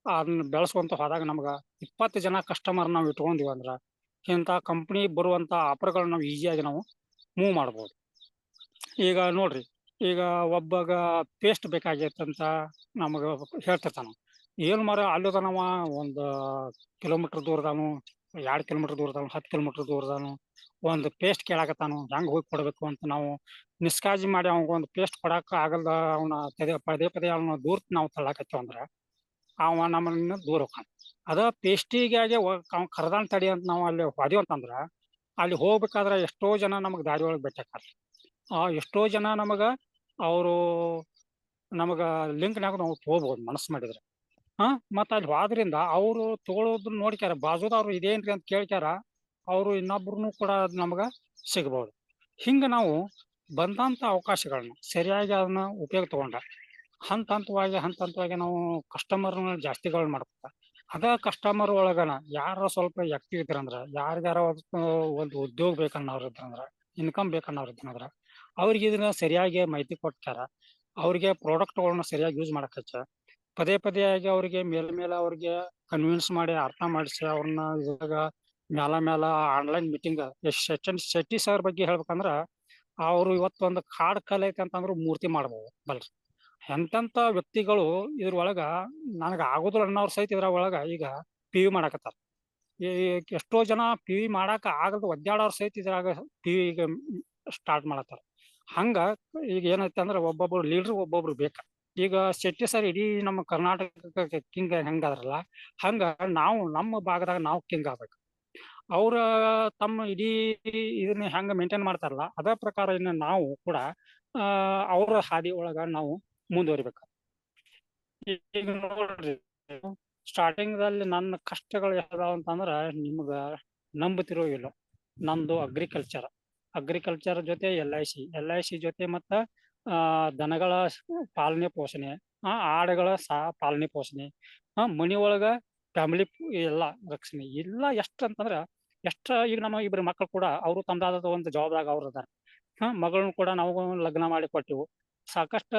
ಅದನ್ನ ಬೆಳೆಸ್ಕೊಂತ ಹೋದಾಗ ನಮ್ಗ 20 ಜನ ಕಸ್ಟಮರ್ ನಾವು ಇಟ್ಕೊಂಡಿವಿ ಅಂದ್ರ ಇಂಥ ಕಂಪ್ನಿ ಬರುವಂತ ಆಫರ್ಗಳನ್ನ ನಾವು ಈಸಿಯಾಗಿ ನಾವು ಮೂವ್ ಮಾಡ್ಬೋದು. ಈಗ ನೋಡ್ರಿ, ಈಗ ಒಬ್ಬಗ ಪೇಸ್ಟ್ ಬೇಕಾಗಿತ್ತಂತ ನಮಗ ಹೇಳ್ತಿರ್ತಾನ. ಏನು ಮಾರ ಅಲ್ಲದನವ 1 ಕಿಲೋಮೀಟರ್ ದೂರದಾನು, 2 ಕಿಲೋಮೀಟರ್ ದೂರದಾನು, 10 ಕಿಲೋಮೀಟರ್ ದೂರದಾನು ಒಂದು ಪೇಸ್ಟ್ ಕೇಳಾಕತ್ತಾನು, ಹೆಂಗ್ ಹೋಗಿ ಕೊಡ್ಬೇಕು ಅಂತ ನಾವು ನಿಷ್ಕಾಳಜಿ ಮಾಡಿ ಅವಾಗ ಒಂದು ಪೇಸ್ಟ್ ಕೊಡಾಕ ಆಗಲ್ದ ಅವನ ಪದೇ ಅವನ ದೂರ ನಾವು ತಳ್ಳಾಕತ್ತೇವ ಅಂದ್ರ ಅವ ನಮ್ಮನ್ನ ದೂರ ಹೋಗ್ತಾನ. ಅದ ಪೇಸ್ಟಿಗಾಗಿ ಅವ್ ಕರ್ದಾನ್ ತಡಿ ಅಂತ ನಾವು ಅಲ್ಲಿ ಹೋದಿವಂತಂದ್ರ ಅಲ್ಲಿ ಹೋಗ್ಬೇಕಾದ್ರ ಎಷ್ಟೋ ಜನ ನಮಗ್ ದಾರಿ ಒಳಗೆ ಬೆಟ್ಟಾಕಾರ. ಎಷ್ಟೋ ಜನ ಅವರು ನಮಗ ಲಿಂಕ್ನಾಗ ನಾವು ತಗೋಬಹುದು ಮನಸ್ಸು ಮಾಡಿದ್ರೆ. ಮತ್ತ ಅಲ್ಲಿ ಹೋದ್ರಿಂದ ಅವರು ತಗೊಳ್ಳೋದನ್ನ ನೋಡ್ಕ್ಯಾರ, ಬಾಜುದವ್ರು ಇದೇನ್ರಿ ಅಂತ ಕೇಳ್ಕ್ಯಾರ, ಅವರು ಇನ್ನೊಬ್ರು ಕೂಡ ನಮಗ ಸಿಗ್ಬಹುದು. ಹಿಂಗ ನಾವು ಬಂದಂತ ಅವಕಾಶಗಳನ್ನ ಸರಿಯಾಗಿ ಅದನ್ನ ಉಪಯೋಗ ತಗೊಂಡ ಹಂತ ಹಂತವಾಗಿ ನಾವು ಕಸ್ಟಮರ್ನ ಜಾಸ್ತಿಗಳು ಮಾಡ್ಬೇಕ. ಅದ ಕಸ್ಟಮರ್ ಒಳಗನ ಯಾರ ಸ್ವಲ್ಪ ಆಕ್ಟಿವ್ ಇದ್ರಂದ್ರ, ಯಾರಿಗಾರ ಒಂದು ಉದ್ಯೋಗ ಬೇಕನ್ನೋರ್ ಇದ್ರಂದ್ರ, ಇನ್ಕಮ್ ಬೇಕನ್ನೋರ್ ಇದ್ರಂದ್ರ ಅವ್ರಿಗೆ ಇದನ್ನ ಸರಿಯಾಗಿ ಮಾಹಿತಿ ಕೊಟ್ಟಾರ, ಅವ್ರಿಗೆ ಪ್ರಾಡಕ್ಟ್ಗಳನ್ನ ಸರಿಯಾಗಿ ಯೂಸ್ ಮಾಡಕ್ ಹಚ್ಚಾರ. ಪದೇ ಆಗಿ ಅವ್ರಿಗೆ ಮೇಲೆ ಅವ್ರಿಗೆ ಕನ್ವಿನ್ಸ್ ಮಾಡಿ ಅರ್ಥ ಮಾಡಿಸಿ ಅವ್ರನ್ನ ಇವಾಗ ಮೇಲ ಆನ್ಲೈನ್ ಮೀಟಿಂಗ್ ಶೆಟ್ಟಿ ಸರ್ ಬಗ್ಗೆ ಹೇಳ್ಬೇಕಂದ್ರ ಅವ್ರು ಇವತ್ತು ಒಂದು ಕಾಡ್ ಕಲೆ ಐತೆ ಅಂತಂದ್ರು ಮೂರ್ತಿ ಮಾಡ್ಬೋದು ಬಲ್ರಿ. ಎಂತೆಂತ ವ್ಯಕ್ತಿಗಳು ಇದ್ರೊಳಗ ನನಗ ಆಗೋದಿಲ್ಲ ಅನ್ನೋರ್ ಸಹಿತ ಇದ್ರ ಒಳಗ ಈಗ PV ಮಾಡಾಕತ್ತಾರ. ಎಷ್ಟೋ ಜನ PV ಮಾಡಾಕ ಆಗದ ಒದ್ದಾಡೋರ್ ಸಹಿತ ಇದ್ರಾಗ PV ಈಗ ಸ್ಟಾರ್ಟ್ ಮಾಡತ್ತಾರ. ಹಂಗ ಈಗ ಏನೈತೆ ಅಂದ್ರ ಒಬ್ಬೊಬ್ರು ಲೀಡರ್ ಒಬ್ಬೊಬ್ರು ಬೇಕ. ಈಗ ಶೆಟ್ಟಿ ಸರ್ ಇಡೀ ನಮ್ಮ ಕರ್ನಾಟಕ ಕಿಂಗ್ ಹೆಂಗಾದ್ರಲ್ಲ ಹಂಗ ನಾವು ನಮ್ಮ ಭಾಗದಾಗ ನಾವು ಕಿಂಗ್ ಆಗ್ಬೇಕು. ಅವ್ರ ತಮ್ಮ ಇಡೀ ಇದನ್ನ ಹೆಂಗ ಮೇಂಟೈನ್ ಮಾಡ್ತಾರಲ್ಲ ಅದೇ ಪ್ರಕಾರ ಇನ್ನು ನಾವು ಕೂಡ ಅವ್ರ ಹಾದಿ ಒಳಗ ನಾವು ಮುಂದುವರಿಬೇಕು. ಈಗ ನೋಡ್ರಿ, ಸ್ಟಾರ್ಟಿಂಗ್ ದಲ್ಲಿ ನನ್ನ ಕಷ್ಟಗಳು ಯಾವ್ದಾವ ಅಂತಂದ್ರ ನಿಮ್ಗ ನಂಬುತ್ತಿರೋ ಇಲ್ಲ. ನಂದು ಅಗ್ರಿಕಲ್ಚರ್ ಜೊತೆ ಎಲ್ ಐ ಸಿ ಜೊತೆ ಮತ್ತ ದನಗಳ ಪಾಲನೆ ಪೋಷಣೆ, ಆಡುಗಳ ಪಾಲನೆ ಪೋಷಣೆ, ಮನಿ ಒಳಗ ಫ್ಯಾಮಿಲಿ ಎಲ್ಲ ರಕ್ಷಣೆ ಇಲ್ಲ. ಎಷ್ಟ ಅಂತಂದ್ರ ಈಗ ನಮ್ಮ ಇಬ್ಬರು ಮಕ್ಕಳು ಕೂಡ ಅವರು ತಮ್ಮದಾದ ಒಂದು ಜವಾಬ್ದಾರಿ ಅವ್ರ ಅದಾರ. ಮಗಳನ್ನ ಕೂಡ ನಾವು ಲಗ್ನ ಮಾಡಿ ಕೊಟ್ಟಿವು. ಸಾಕಷ್ಟ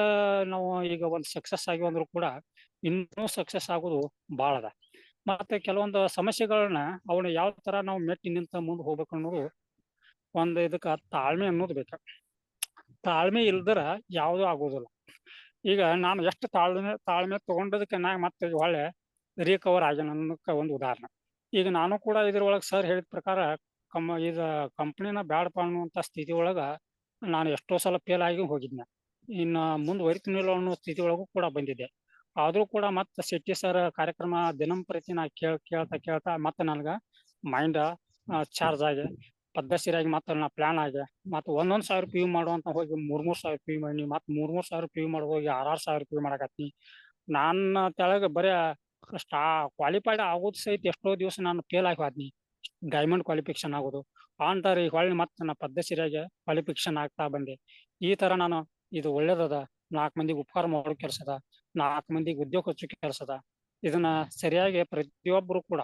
ನಾವು ಈಗ ಒಂದು ಸಕ್ಸಸ್ ಆಗಿ ಅಂದ್ರು ಕೂಡ ಇನ್ನೂ ಸಕ್ಸಸ್ ಆಗೋದು ಬಾಳ ಅದ. ಮತ್ತೆ ಕೆಲವೊಂದು ಸಮಸ್ಯೆಗಳನ್ನ ಅವನ್ನ ಯಾವ ತರ ನಾವು ಮೆಟ್ಟಿ ನಿಂತ ಮುಂದೆ ಹೋಗ್ಬೇಕು ಅನ್ನೋದು ಒಂದು ಇದಕ್ಕ ತಾಳ್ಮೆ ಅನ್ನೋದು ಬೇಕು. ತಾಳ್ಮೆ ಇಲ್ದರ ಯಾವುದು ಆಗೋದಿಲ್ಲ. ಈಗ ನಾನು ಎಷ್ಟು ತಾಳ್ಮೆ ತಗೊಂಡದಕ್ಕೆ ನಾ ಮತ್ತೆ ಒಳ್ಳೆ ರಿಕವರ್ ಆಗಿ ಅನ್ನೋದಕ್ಕೆ ಒಂದು ಉದಾಹರಣೆ. ಈಗ ನಾನು ಕೂಡ ಇದ್ರೊಳಗೆ ಸರ್ ಹೇಳಿದ ಪ್ರಕಾರ ಇದ ಕಂಪ್ನಿನ ಬ್ಯಾಡಪ್ಪ ಅನ್ನುವಂಥ ಸ್ಥಿತಿ ಒಳಗ ನಾನು ಎಷ್ಟೋ ಸಲ ಫೇಲ್ ಆಗಿ ಹೋಗಿದ್ನೆ. ಇನ್ನು ಮುಂದುವರಿತೀನಿಲ್ಲ ಅನ್ನೋ ಸ್ಥಿತಿ ಒಳಗೂ ಕೂಡ ಬಂದಿದ್ದೆ. ಆದ್ರೂ ಕೂಡ ಮತ್ತೆ ಶೆಟ್ಟಿ ಸರ್ ಕಾರ್ಯಕ್ರಮ ದಿನಂಪ್ರತಿ ನಾ ಕೇಳ್ತಾ ಮತ್ತೆ ನನಗ ಮೈಂಡ್ ಚಾರ್ಜ್ ಆಗಿ ಪದ್ಧತಿರಾಗಿ ಮತ್ತೆ ನಾ ಪ್ಲಾನ್ ಆಗಿ ಮತ್ತೆ 1,000 ಪಿ ಯು ಮಾಡುವಂತ ಹೋಗಿ 3,000 ಪಿ ಯು ಮಾಡಿ ಮತ್ತೆ 3,000 ಪಿ ಯು ಮಾಡಿ ಹೋಗಿ 6,000 ಪಿ ಯು ಮಾಡಕತ್ತೀನಿ. ನನ್ನ ತೆಳಗ ಬರೀ ಕ್ವಾಲಿಫೈಡ್ ಆಗೋದು ಸಹಿತ ಎಷ್ಟೋ ದಿವಸ ನಾನು ಫೇಲ್ ಆಗಿ ಹೋದ್ನಿ. ಡೈಮಂಡ್ ಕ್ವಾಲಿಫಿಕೇಶನ್ ಆಗೋದು ಅಂತಾರೆ. ಹೊಳ್ಳಿ ಮತ್ತೆ ನಾ ಪದ್ಧತಿರಾಗಿ ಕ್ವಾಲಿಫಿಕೇಶನ್ ಆಗ್ತಾ ಬಂದೆ. ಈ ತರ ನಾನು ಇದು ಒಳ್ಳೇದದ, 4 ಮಂದಿಗೆ ಉಪಕಾರ ಮಾಡೋ ಕೆಲಸದ, 4 ಮಂದಿಗೆ ಉದ್ಯೋಗ ಹಚ್ಚೋ ಕೆಲಸದ. ಇದನ್ನ ಸರಿಯಾಗಿ ಪ್ರತಿಯೊಬ್ಬರು ಕೂಡ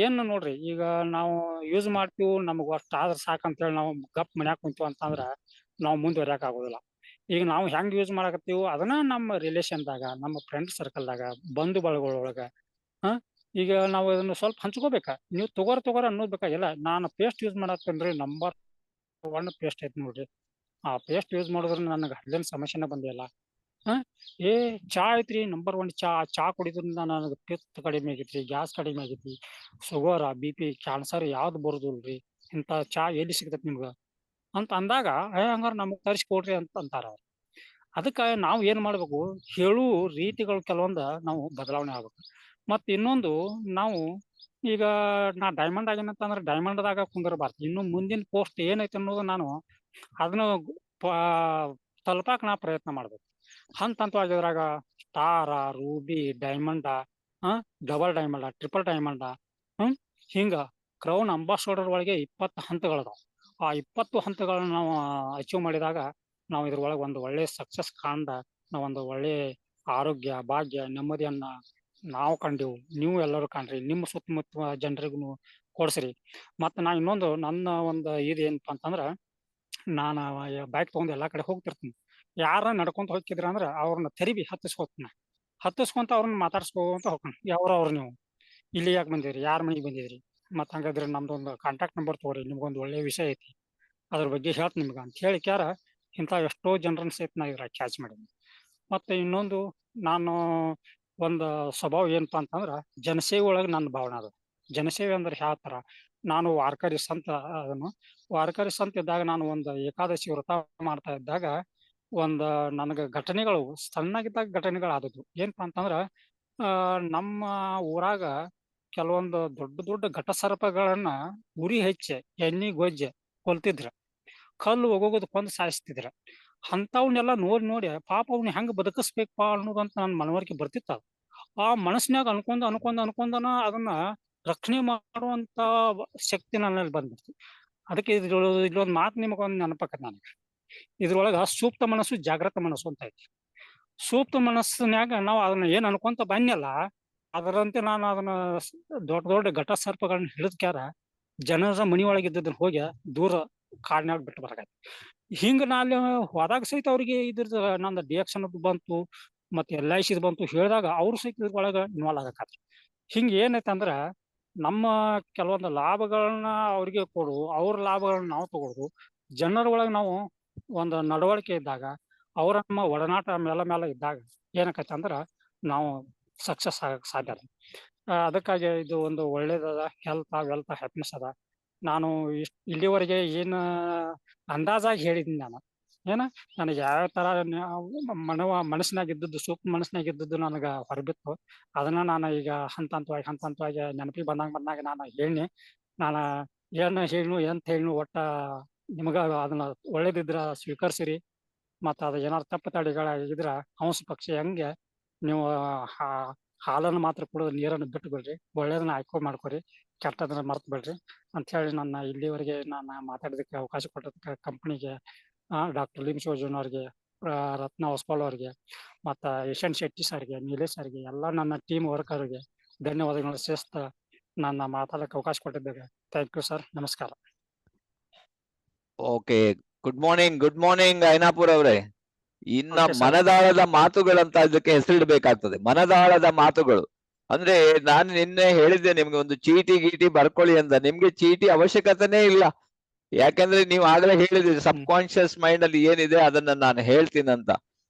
ಏನು ನೋಡ್ರಿ, ಈಗ ನಾವು ಯೂಸ್ ಮಾಡ್ತೀವಿ ನಮಗ್ ಅಷ್ಟ್ ಆದ್ರ ಸಾಕಂತೇಳಿ ನಾವು ಗಪ್ ಮನ್ಯಾಗ ಕುಂತೀವಿ ಅಂತಂದ್ರ ನಾವು ಮುಂದುವರಿಯಾಕ ಆಗೋದಿಲ್ಲ. ಈಗ ನಾವು ಹೆಂಗ್ ಯೂಸ್ ಮಾಡಕತ್ತೀವಿ ಅದನ್ನ ನಮ್ಮ ರಿಲೇಷನ್ದಾಗ, ನಮ್ಮ ಫ್ರೆಂಡ್ ಸರ್ಕಲ್ದಾಗ, ಬಂಧು ಬಳಗಗಳೊಳಗ ಈಗ ನಾವು ಇದನ್ನ ಸ್ವಲ್ಪ ಹಂಚ್ಕೋಬೇಕ. ನೀವು ತಗೋರ್ ಅನ್ನೋದ್ ಬೇಕಾಗಿಲ್ಲ. ನಾನು ಪೇಸ್ಟ್ ಯೂಸ್ ಮಾಡತ್ತೇನ್ರಿ, ನಂಬರ್ 1 ಪೇಸ್ಟ್ ಐತಿ ನೋಡ್ರಿ. ಆ ಪೇಸ್ಟ್ ಯೂಸ್ ಮಾಡಿದ್ರ ನನಗೆ ಹಲ್ಲಿನ ಸಮಸ್ಯೆನ ಬಂದಿಲ್ಲ. ಏ ಚಾ ಐತ್ರಿ, ನಂಬರ್ 1 ಚಾ ಕುಡಿದ್ರಿಂದ ನನಗೆ ಪಿತ್ತ ಕಡಿಮೆ ಆಗೈತ್ರಿ, ಗ್ಯಾಸ್ ಕಡಿಮೆ ಆಗೈತಿ, ಶುಗರ್, BP, ಕ್ಯಾನ್ಸರ್ ಯಾವ್ದು ಬರುದಿಲ್ರಿ. ಇಂಥ ಚಾ ಎಲ್ಲಿ ಸಿಗ್ತೈತಿ ನಿಮ್ಗ ಅಂತ ಅಂದಾಗ ಹಂಗಾರ ನಮಗ್ ತರಿಸ್ಕೊಡ್ರಿ ಅಂತ ಅಂತಾರ ಅವ್ರು. ಅದಕ್ಕೆ ನಾವು ಏನ್ ಮಾಡ್ಬೇಕು, ಹೇಳು ರೀತಿಗಳು ಕೆಲವೊಂದ ನಾವು ಬದಲಾವಣೆ ಆಗ್ಬೇಕು. ಮತ್ ಇನ್ನೊಂದು, ನಾವು ಈಗ ನಾ ಡೈಮಂಡ್ ಆಗಿನಂತಂದ್ರೆ ಡೈಮಂಡ್ದಾಗ ಕುಂದಿರಬಾರ್ದು. ಇನ್ನು ಮುಂದಿನ ಪೋಸ್ಟ್ ಏನೈತೆ ಅನ್ನೋದು ನಾನು ಅದನ್ನ ತಲುಪಾಕ ನಾ ಪ್ರಯತ್ನ ಮಾಡ್ಬೇಕು. ಹಂತವಾಗಿದ್ರಾಗ star, Ruby, diamond, double diamond, triple diamond, ಹಿಂಗ ಕ್ರೌನ್ ಅಂಬಾಸಡರ್ ಒಳಗೆ 20 ಹಂತಗಳದಾವ. ಆ 20 ಹಂತಗಳನ್ನ ನಾವು ಅಚೀವ್ ಮಾಡಿದಾಗ ನಾವು ಇದ್ರೊಳಗೆ ಒಂದು ಒಳ್ಳೆ ಸಕ್ಸಸ್ ಕಾಣ್ದ, ನಾವೊಂದು ಒಳ್ಳೆ ಆರೋಗ್ಯ, ಭಾಗ್ಯ, ನೆಮ್ಮದಿಯನ್ನ ನಾವು ಕಂಡಿವು. ನೀವು ಎಲ್ಲರೂ ಕಾಣ್ರಿ, ನಿಮ್ಮ ಸುತ್ತಮುತ್ತ ಜನರಿಗೂ ಕೊಡ್ಸ್ರಿ. ಮತ್ತ ನಾ ಇನ್ನೊಂದು ನನ್ನ ಒಂದು ಇದೇನಪ್ಪ ಅಂತಂದ್ರ, ನಾನು ಬೈಕ್ ತಗೊಂಡ್ ಎಲ್ಲಾ ಕಡೆ ಹೋಗ್ತಿರ್ತೀನಿ. ಯಾರ ನಡ್ಕೊಂತ ಹೋಗಿದ್ರ ಅಂದ್ರ ಅವ್ರನ್ನ ತೆರಿಬಿ ಹತ್ತಿಸ್ಕೊಂತ ಅವ್ರನ್ನ ಮಾತಾಡ್ಸ್ಕೊಂತ ಹೋಗ್ತಾನೆ. ಅವ್ರು ನೀವು ಇಲ್ಲಿ ಯಾಕೆ ಬಂದಿದ್ರಿ, ಯಾರ ಮನೆಗೆ ಬಂದಿದ್ರಿ, ಮತ್ ಹಂಗಾದ್ರೆ ನಮ್ದೊಂದು ಕಾಂಟ್ಯಾಕ್ಟ್ ನಂಬರ್ ತಗೋರಿ, ನಿಮ್ಗೊಂದು ಒಳ್ಳೆ ವಿಷಯ ಐತಿ, ಅದ್ರ ಬಗ್ಗೆ ಹೇಳ್ತ ನಿಮ್ಗ ಅಂತ ಹೇಳಿ ಇಂಥ ಎಷ್ಟೋ ಜನರನ್ನ ಸಹಿತ ನಾ ಇದ್ರಾಗ ಕ್ಯಾಚ್ ಮಾಡೀನಿ. ಮತ್ತೆ ಇನ್ನೊಂದು, ನಾನು ಒಂದು ಸ್ವಭಾವ ಏನಪ್ಪಾ ಅಂತಂದ್ರ ಜನಸೇವೆ ಒಳಗೆ ನನ್ನ ಭಾವನೆ ಅದು. ಜನಸೇವೆ ಅಂದ್ರೆ ಯಾವ ತರ, ನಾನು ವಾರ್ಕರಿ ಸಂತ ಅದನ್ನು ವಾರ್ಕರಿ ಸಂತ ಇದ್ದಾಗ ನಾನು ಒಂದು ಏಕಾದಶಿ ವ್ರತ ಮಾಡ್ತಾ ಇದ್ದಾಗ ಒಂದು ನನಗೆ ಘಟನೆಗಳು, ಸಣ್ಣಗಿದ್ದಾಗ ಘಟನೆಗಳು ಆದದ್ದು. ಏನಪ್ಪಾ ಅಂತಂದ್ರ ನಮ್ಮ ಊರಾಗ ಕೆಲವೊಂದು ದೊಡ್ಡ ದೊಡ್ಡ ಘಟ ಸರ್ಪಗಳನ್ನ ಉರಿ ಹೆಚ್ಚೆ ಎಣ್ಣಿ ಗೊಜ್ಜೆ ಕೊಲ್ತಿದ್ರ, ಕಲ್ಲು ಒಗೋಗೋದು ಕೊಂದು ಸಾಯಿಸ್ತಿದ್ರ. ಅಂತವನ್ನೆಲ್ಲ ನೋಡಿ ನೋಡಿ ಪಾಪ ಅವ್ನ ಹೆಂಗ್ ಬದುಕಿಸ್ಬೇಕಪ್ಪ ಅನ್ನೋದಂತ ನನ್ನ ಮನವರಿಕೆ ಬರ್ತಿತ್ತ. ಆ ಮನಸ್ಸಿನಾಗ ಅನ್ಕೊಂಡನ ಅದನ್ನ ರಕ್ಷಣೆ ಮಾಡುವಂತ ಶಕ್ತಿ ನನ್ನಲ್ಲಿ ಬಂದ್ಬಿಡ್ತು. ಅದಕ್ಕೆ ಇಲ್ಲೊಂದು ಮಾತು ನಿಮಗೊಂದು ನೆನಪಾಕತ್ ನನಗೆ. ಇದ್ರೊಳಗ ಸೂಕ್ತ ಮನಸ್ಸು, ಜಾಗ್ರತ ಮನಸ್ಸು ಅಂತ ಐತಿ. ಸೂಕ್ತ ಮನಸ್ಸಿನ್ಯಾಗ ನಾವು ಅದನ್ನ ಏನ್ ಅನ್ಕೊಂತ ಬನ್ಯಲ್ಲ, ಅದರಂತೆ ನಾನು ಅದನ್ನ ದೊಡ್ಡ ದೊಡ್ಡ ಘಟ ಸರ್ಪಗಳನ್ನ ಹಿಡಿದ್ಕ್ಯಾರ ಜನರ ಮನಿ ಒಳಗಿದ್ದದನ್ನ ಹೋಗಿ ದೂರ ಕಾಡ್ನ್ಯಾಗ ಬಿಟ್ಟು ಬರಕೈತಿ. ಹಿಂಗ ನಾ ಅಲ್ಲಿ ಹೋದಾಗ ಸಹಿತ ಅವ್ರಿಗೆ ಇದ್ರದ್ದು ನಂದು ಡಿಎಕ್ಷನ್ ಬಂತು, ಮತ್ತೆ LIC ಬಂತು ಹೇಳಿದಾಗ ಅವ್ರು ಸಹಿತ ಇದ್ರೊಳಗ ಇನ್ವಾಲ್ವ್ ಆಗಕತ್ರು. ಹಿಂಗ ಏನೈತೆ ಅಂದ್ರ ನಮ್ಮ ಕೆಲವೊಂದು ಲಾಭಗಳನ್ನ ಅವ್ರಿಗೆ ಕೊಡು, ಅವ್ರ ಲಾಭಗಳನ್ನ ನಾವು ತಗೊಳುದು, ಜನರ ಒಳಗೆ ನಾವು ಒಂದು ನಡವಳಿಕೆ ಇದ್ದಾಗ, ಅವರ ನಮ್ಮ ಒಡನಾಟ ಮೇಲೆ ಇದ್ದಾಗ ಏನಕೈತೆ ಅಂದ್ರ ನಾವು ಸಕ್ಸಸ್ ಆಗಕ್ ಸಾಧ್ಯ ಅದ. ಅದಕ್ಕಾಗಿ ಇದು ಒಂದು ಒಳ್ಳೇದದ, ಹೆಲ್ತ್ ವೆಲ್ತ್ ಹ್ಯಾಪಿನೆಸ್ ಅದ. ನಾನು ಇಲ್ಲಿವರೆಗೆ ಏನು ಅಂದಾಜಾಗಿ ಹೇಳಿದ್ದೀನಿ ನಾನು. ನನಗೆ ಯಾವ ತರ ಮನಸ್ಸಿನಾಗ ಇದ್ದದ್ದು, ಸೂಕ್ಷ್ಮ ಮನಸ್ಸಿನಾಗ ಇದ್ದದ್ದು ನನಗ ಹೊರಬಿತ್ತು. ಅದನ್ನ ನಾನು ಈಗ ಹಂತ ಹಂತವಾಗಿ ನೆನಪಿಗೆ ಬಂದಾಗ ನಾನು ಹೇಳಿ, ನಾನು ಎಂತ ಹೇಳಿನು ಒಟ್ಟ ನಿಮಗ ಅದನ್ನ ಒಳ್ಳೇದಿದ್ರ ಸ್ವೀಕರಿಸಿರಿ. ಮತ್ತ ಅದು ಏನಾರು ತಪ್ಪು ತಡೆಗಳಾಗಿದ್ರ ಹಂಸ ಪಕ್ಷಿ ಹೆಂಗೆ ನೀವು ಹಾಲನ್ನು ಮಾತ್ರ ಕುಡಿದು ನೀರನ್ನು ಬಿಟ್ಟು ಬಿಡ್ರಿ, ಒಳ್ಳೇದನ್ನ ಆಯ್ಕೆ ಮಾಡ್ಕೊರಿ, ಕೆಟ್ಟದನ್ನ ಮರ್ತು ಬಿಡ್ರಿ ಅಂತ ಹೇಳಿ ನನ್ನ ಇಲ್ಲಿವರೆಗೆ ನಾನು ಮಾತಾಡೋದಕ್ಕೆ ಅವಕಾಶ ಕೊಟ್ಟದಕ್ಕೆ ಕಂಪ್ನಿಗೆ, ಡಾಕ್ಟರ್ ಲಿಂಸೋಜನ್ ಅವ್ರಿಗೆ, ರತ್ನ ಹೊಸಪಾಲ್ ಅವ್ರಿಗೆ, ಮತ್ತು ಯಶವಂತ್ ಶೆಟ್ಟಿ ಸರ್ಗೆ, ನೀಲೇಶ್ ಸರ್ಗೆ, ಎಲ್ಲ ನನ್ನ ಟೀಮ್ ವರ್ಕರ್ಗೆ ಧನ್ಯವಾದಗಳು ಸೇರಿಸ್ತಾ ನನ್ನ ಮಾತಾಡಕ್ಕೆ ಅವಕಾಶ ಕೊಟ್ಟಿದ್ದೇವೆ. ಥ್ಯಾಂಕ್ ಯು ಸರ್, ನಮಸ್ಕಾರ. ಓಕೆ, ಗುಡ್ ಮಾರ್ನಿಂಗ್ ಐನಾಪುರ್ ಅವರೇ. ಇನ್ನ Okay, sir. ಮನದಾಳದ ಮಾತುಗಳಂತ ಇದಕ್ಕೆ ಹೆಸರಿಡ್ಬೇಕಾಗ್ತದೆ. ಮನದಾಳದ ಮಾತುಗಳು ಅಂದ್ರೆ ನಾನು ನಿನ್ನೆ ಹೇಳಿದ್ದೆ ನಿಮ್ಗೆ ಒಂದು ಚೀಟಿ ಗೀಟಿ ಬರ್ಕೊಳ್ಳಿ ಅಂತ. ನಿಮ್ಗೆ ಚೀಟಿ ಅವಶ್ಯಕತೆನೇ ಇಲ್ಲ. ಯಾಕಂದ್ರೆ ನೀವು ಆಗ್ಲೇ ಹೇಳಿದ್ರಿ ಸಬ್ ಕಾನ್ಶಿಯಸ್ ಮೈಂಡ್ ಅಲ್ಲಿ ಏನಿದೆ ಅದನ್ನ ನಾನು ಹೇಳ್ತೀನಂತ.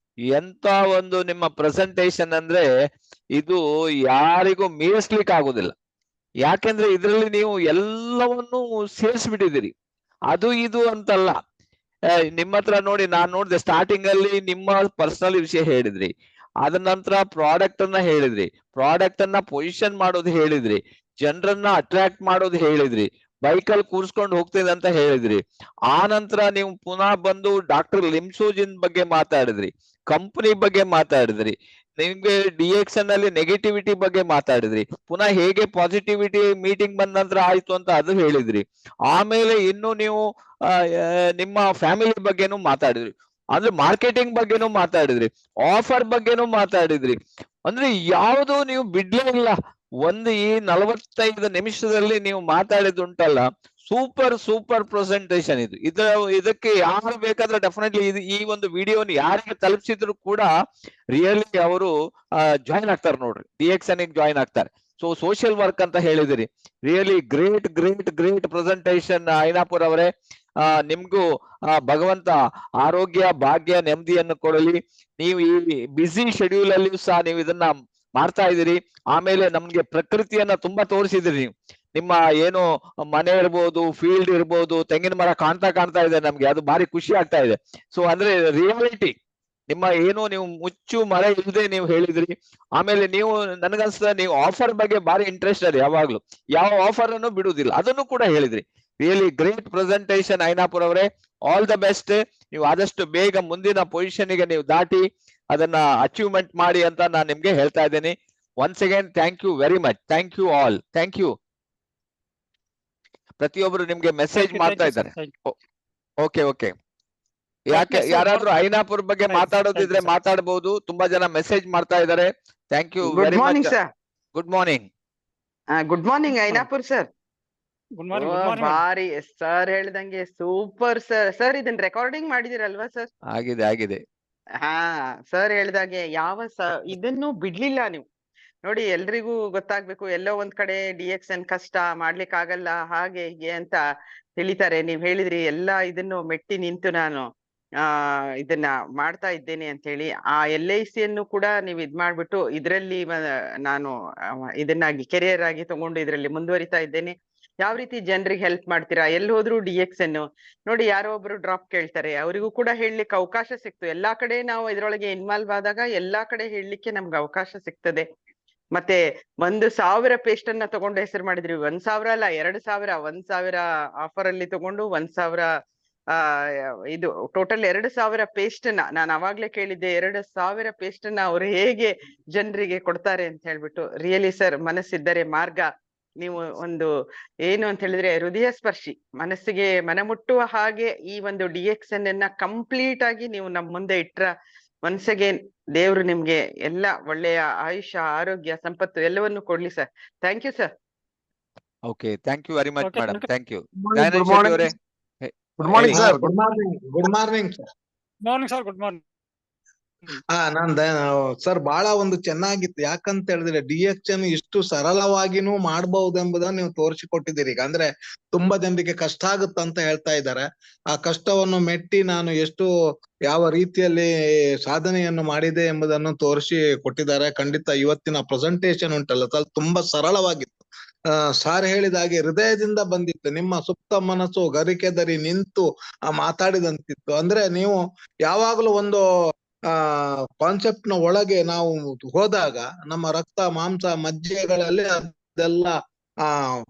ಎಂತ ಒಂದು ನಿಮ್ಮ ಪ್ರೆಸೆಂಟೇಶನ್ ಅಂದ್ರೆ ಇದು ಯಾರಿಗೂ ಮೀರಿಸ್ಲಿಕ್ಕೆ ಆಗುದಿಲ್ಲ. ಯಾಕೆಂದ್ರೆ ಇದರಲ್ಲಿ ನೀವು ಎಲ್ಲವನ್ನೂ ಸೇರಿಸ್ಬಿಟ್ಟಿದ್ದೀರಿ. ಅದು ಇದು ಅಂತಲ್ಲ. ನಿಮ್ಮ ಹತ್ರ ನೋಡಿ, ನಾನ್ ನೋಡಿದೆ ಸ್ಟಾರ್ಟಿಂಗ್ ಅಲ್ಲಿ ನಿಮ್ಮ ಪರ್ಸನಲ್ ವಿಷಯ ಹೇಳಿದ್ರಿ, ಅದ ನಂತರ ಪ್ರಾಡಕ್ಟ್ ಅನ್ನ ಹೇಳಿದ್ರಿ, ಪ್ರಾಡಕ್ಟ್ ಅನ್ನ ಪೊಸಿಷನ್ ಮಾಡೋದು ಹೇಳಿದ್ರಿ, ಜನರನ್ನ ಅಟ್ರಾಕ್ಟ್ ಮಾಡೋದು ಹೇಳಿದ್ರಿ, ಬೈಕಲ್ಲಿ ಕೂರ್ಸ್ಕೊಂಡು ಹೋಗ್ತಿದೆ ಅಂತ ಹೇಳಿದ್ರಿ. ಆ ನಂತರ ನೀವು ಪುನಃ ಬಂದು ಡಾಕ್ಟರ್ ಲಿಮ್ಸೋಜಿನ್ ಬಗ್ಗೆ ಮಾತಾಡಿದ್ರಿ, ಕಂಪನಿ ಬಗ್ಗೆ ಮಾತಾಡಿದ್ರಿ, ನಿಮ್ಗೆ DXN ಅಲ್ಲಿ ನೆಗೆಟಿವಿಟಿ ಬಗ್ಗೆ ಮಾತಾಡಿದ್ರಿ, ಪುನಃ ಹೇಗೆ ಪಾಸಿಟಿವಿಟಿ ಮೀಟಿಂಗ್ ಬಂದ ನಂತರ ಆಯ್ತು ಅಂತ ಅದು ಹೇಳಿದ್ರಿ. ಆಮೇಲೆ ಇನ್ನು ನೀವು ನಿಮ್ಮ ಫ್ಯಾಮಿಲಿ ಬಗ್ಗೆನೂ ಮಾತಾಡಿದ್ರಿ, ಅಂದ್ರೆ ಮಾರ್ಕೆಟಿಂಗ್ ಬಗ್ಗೆನೂ ಮಾತಾಡಿದ್ರಿ, ಆಫರ್ ಬಗ್ಗೆನೂ ಮಾತಾಡಿದ್ರಿ. ಅಂದ್ರೆ ಯಾವುದು ನೀವು ಬಿಡ್ಲೇ ಇಲ್ಲ. ಒಂದು ಈ 45 ನಿಮಿಷದಲ್ಲಿ ನೀವು ಮಾತಾಡಿದುಂಟಲ್ಲ, ಸೂಪರ್ ಪ್ರೆಸೆಂಟೇಶನ್ ಇದು. ಇದಕ್ಕೆ ಯಾರು ಬೇಕಾದ್ರೆ ಡೆಫಿನೆಟ್ಲಿ ಈ ಒಂದು ವಿಡಿಯೋನ ಯಾರಿಗೆ ತಲುಪಿಸಿದ್ರು ಕೂಡ ರಿಯಲಿ ಅವರು ಜಾಯಿನ್ ಆಗ್ತಾರೆ ನೋಡ್ರಿ, DXN ಜಾಯಿನ್ ಆಗ್ತಾರೆ. ಸೊ ಸೋಷಿಯಲ್ ವರ್ಕ್ ಅಂತ ಹೇಳಿದಿರಿ, ರಿಯಲಿ ಗ್ರೇಟ್ ಪ್ರೆಸೆಂಟೇಶನ್ ಐನಾಪುರ್ ಅವರೇ. ನಿಮ್ಗೂ ಭಗವಂತ ಆರೋಗ್ಯ, ಭಾಗ್ಯ, ನೆಮ್ಮದಿಯನ್ನು ಕೊಡಲಿ. ನೀವು ಈ ಬಿಸಿ ಶೆಡ್ಯೂಲ್ ಅಲ್ಲಿಯೂ ಸಹ ನೀವು ಇದನ್ನ ಮಾಡ್ತಾ ಇದ್ದೀರಿ. ಆಮೇಲೆ ನಮ್ಗೆ ಪ್ರಕೃತಿಯನ್ನ ತುಂಬಾ ತೋರಿಸಿದಿರಿ ನೀವು. ನಿಮ್ಮ ಏನು ಮನೆ ಇರ್ಬೋದು, ಫೀಲ್ಡ್ ಇರ್ಬೋದು, ತೆಂಗಿನ ಮರ ಕಾಣ್ತಾ ಇದೆ ನಮ್ಗೆ, ಅದು ಭಾರಿ ಖುಷಿ ಆಗ್ತಾ ಇದೆ. ಸೊ ಅಂದ್ರೆ ರಿಯಾಲಿಟಿ ನಿಮ್ಮ ಏನು ನೀವು ಮುಚ್ಚು ಮರ ಇಲ್ಲದೆ ನೀವು ಹೇಳಿದ್ರಿ. ಆಮೇಲೆ ನೀವು ನನಗನ್ಸ್ತದೆ ನೀವು ಆಫರ್ ಬಗ್ಗೆ ಭಾರಿ ಇಂಟ್ರೆಸ್ಟ್ ಇದೆ, ಯಾವಾಗ್ಲೂ ಯಾವ ಆಫರ್ ಅನ್ನು ಬಿಡುವುದಿಲ್ಲ, ಅದನ್ನು ಕೂಡ ಹೇಳಿದ್ರಿ. ರಿಯಲಿ ಗ್ರೇಟ್ ಪ್ರೆಸೆಂಟೇಶನ್ ಐನಾಪುರ್ ಅವರೇ. All the best. ನೀವು ಆದಷ್ಟು ಬೇಗ ಮುಂದಿನ ಪೊಸಿಷನ್ ಗೆ ನೀವು ದಾಟಿ ಅದನ್ನ ಅಚೀವ್ಮೆಂಟ್ ಮಾಡಿ ಅಂತ ನಾನು ನಿಮ್ಗೆ ಹೇಳ್ತಾ ಇದ್ದೇನೆ. Once again thank you very much. Thank you all. Thank you. ಪ್ರತಿಯೊಬ್ಬರು ನಿಮ್ಗೆ ಮೆಸೇಜ್ ಮಾಡ್ತಾ ಇದ್ದಾರೆ. ಓಕೆ. ಯಾಕೆ ಯಾರಾದ್ರೂ ಐನಾಪುರ್ ಬಗ್ಗೆ ಮಾತಾಡೋದಿದ್ರೆ ಮಾತಾಡಬಹುದು. ತುಂಬಾ ಜನ ಮೆಸೇಜ್ ಮಾಡ್ತಾ ಇದ್ದಾರೆ. Thank you very much. Good morning. Good morning Ainapur sir. ಬಾರಿ ಸರ್ ಹೇಳ್ದಂಗೆ ಸೂಪರ್ ಸರ್. ಸರ್ ಇದನ್ನ ರೆಕಾರ್ಡಿಂಗ್ ಮಾಡಿದಿರಲ್ವಾ ಸರ್? ಆಗಿದೆ. ಹಾ ಸರ್ ಹೇಳ್ದಾಗೆ ಯಾವ ಇದನ್ನು ಬಿಡ್ಲಿಲ್ಲ ನೀವು. ನೋಡಿ, ಎಲ್ರಿಗೂ ಗೊತ್ತಾಗ್ಬೇಕು, ಎಲ್ಲೋ ಒಂದ್ ಕಡೆ DXN ಕಷ್ಟ, ಮಾಡ್ಲಿಕ್ಕೆ ಆಗಲ್ಲ, ಹಾಗೆ ಹೀಗೆ ಅಂತ ತಿಳಿತಾರೆ. ನೀವ್ ಹೇಳಿದ್ರಿ ಎಲ್ಲಾ ಇದನ್ನು ಮೆಟ್ಟಿ ನಿಂತು ನಾನು ಇದನ್ನ ಮಾಡ್ತಾ ಇದ್ದೇನೆ ಅಂತ ಹೇಳಿ. ಆ LIC ಯನ್ನು ಕೂಡ ನೀವು ಇದ್ ಮಾಡ್ಬಿಟ್ಟು ಇದ್ರಲ್ಲಿ ನಾನು ಇದನ್ನಾಗಿ ಕೆರಿಯರ್ ಆಗಿ ತಗೊಂಡು ಇದ್ರಲ್ಲಿ ಮುಂದುವರಿತಾ ಇದ್ದೇನೆ. ಯಾವ ರೀತಿ ಜನರಿಗೆ ಹೆಲ್ಪ್ ಮಾಡ್ತೀರಾ, ಎಲ್ಲಿ ಹೋದ್ರು DXN ನೋಡಿ, ಯಾರೋ ಒಬ್ರು ಡ್ರಾಪ್ ಕೇಳ್ತಾರೆ, ಅವರಿಗೂ ಕೂಡ ಹೇಳಲಿಕ್ಕೆ ಅವಕಾಶ ಸಿಕ್ತು. ಎಲ್ಲಾ ಕಡೆ ನಾವು ಇದ್ರೊಳಗೆ ಇನ್ವಾಲ್ವ್ ಆದಾಗ ಎಲ್ಲಾ ಕಡೆ ಹೇಳಲಿಕ್ಕೆ ನಮ್ಗೆ ಅವಕಾಶ ಸಿಗ್ತದೆ. ಮತ್ತೆ 1,000 ಪೇಸ್ಟ್ ಅನ್ನ ತಗೊಂಡು ಹೆಸರು ಮಾಡಿದ್ರಿ. 1,000 ಅಲ್ಲ, 2,000. 1,000 ಆಫರ್ ಅಲ್ಲಿ ತಗೊಂಡು 1,000 ಇದು ಟೋಟಲ್ 2,000 ಪೇಸ್ಟ್ ನ ನಾನು ಅವಾಗ್ಲೇ ಕೇಳಿದ್ದೆ. 2,000 ಪೇಸ್ಟ್ ನ ಅವ್ರು ಹೇಗೆ ಜನರಿಗೆ ಕೊಡ್ತಾರೆ ಅಂತ ಹೇಳ್ಬಿಟ್ಟು. ರಿಯಲಿ ಸರ್, ಮನಸ್ಸಿದ್ದರೆ ಮಾರ್ಗ. ನೀವು ಒಂದು ಏನು ಅಂತ ಹೇಳಿದ್ರೆ ಹೃದಯ ಸ್ಪರ್ಶಿ, ಮನಸ್ಸಿಗೆ ಮನಮುಟ್ಟುವ ಹಾಗೆ ಈ ಒಂದು DXN ಅನ್ನ ಕಂಪ್ಲೀಟ್ ಆಗಿ ನೀವು ನಮ್ ಮುಂದೆ ಇಟ್ರ. ಒನ್ಸ್ ಅಗೇನ್ ದೇವ್ರು ನಿಮ್ಗೆ ಎಲ್ಲ ಒಳ್ಳೆಯ ಆಯುಷ್ಯ, ಆರೋಗ್ಯ, ಸಂಪತ್ತು ಎಲ್ಲವನ್ನು ಕೊಡ್ಲಿ sir. Thank you sir. Okay, thank you very much madam. Thank you. Good morning sir. Good morning sir. Good morning. ನಾನ್ ಸರ್ ಬಹಳ ಒಂದು ಚೆನ್ನಾಗಿತ್ತು. ಯಾಕಂತ ಹೇಳಿದ್ರೆ DXN ಇಷ್ಟು ಸರಳವಾಗಿನೂ ಮಾಡಬಹುದೆಂಬುದನ್ನ ನೀವು ತೋರಿಸಿಕೊಟ್ಟಿದ್ದೀರಿ. ಈಗ ಅಂದ್ರೆ ತುಂಬಾ ಜನರಿಗೆ ಕಷ್ಟ ಆಗುತ್ತಂತ ಹೇಳ್ತಾ ಇದ್ದಾರೆ. ಆ ಕಷ್ಟವನ್ನು ಮೆಟ್ಟಿ ನಾನು ಎಷ್ಟು ಯಾವ ರೀತಿಯಲ್ಲಿ ಸಾಧನೆಯನ್ನು ಮಾಡಿದೆ ಎಂಬುದನ್ನು ತೋರಿಸಿ ಕೊಟ್ಟಿದ್ದಾರೆ. ಖಂಡಿತ ಇವತ್ತಿನ ಪ್ರೆಸೆಂಟೇಶನ್ ಉಂಟಲ್ಲ ಸರ್, ತುಂಬಾ ಸರಳವಾಗಿತ್ತು. ಸಾರ್ ಹೇಳಿದ ಹಾಗೆ ಹೃದಯದಿಂದ ಬಂದಿತ್ತು. ನಿಮ್ಮ ಸುಪ್ತ ಮನಸ್ಸು ಗರಿಕೆದರಿ ನಿಂತು ಮಾತಾಡಿದಂತಿತ್ತು. ಅಂದ್ರೆ ನೀವು ಯಾವಾಗಲೂ ಒಂದು ಕಾನ್ಸೆಪ್ಟ್ ನ ಒಳಗೆ ನಾವು ಹೋದಾಗ ನಮ್ಮ ರಕ್ತ, ಮಾಂಸ, ಮಜ್ಜೆಗಳಲ್ಲಿ ಅದೆಲ್ಲ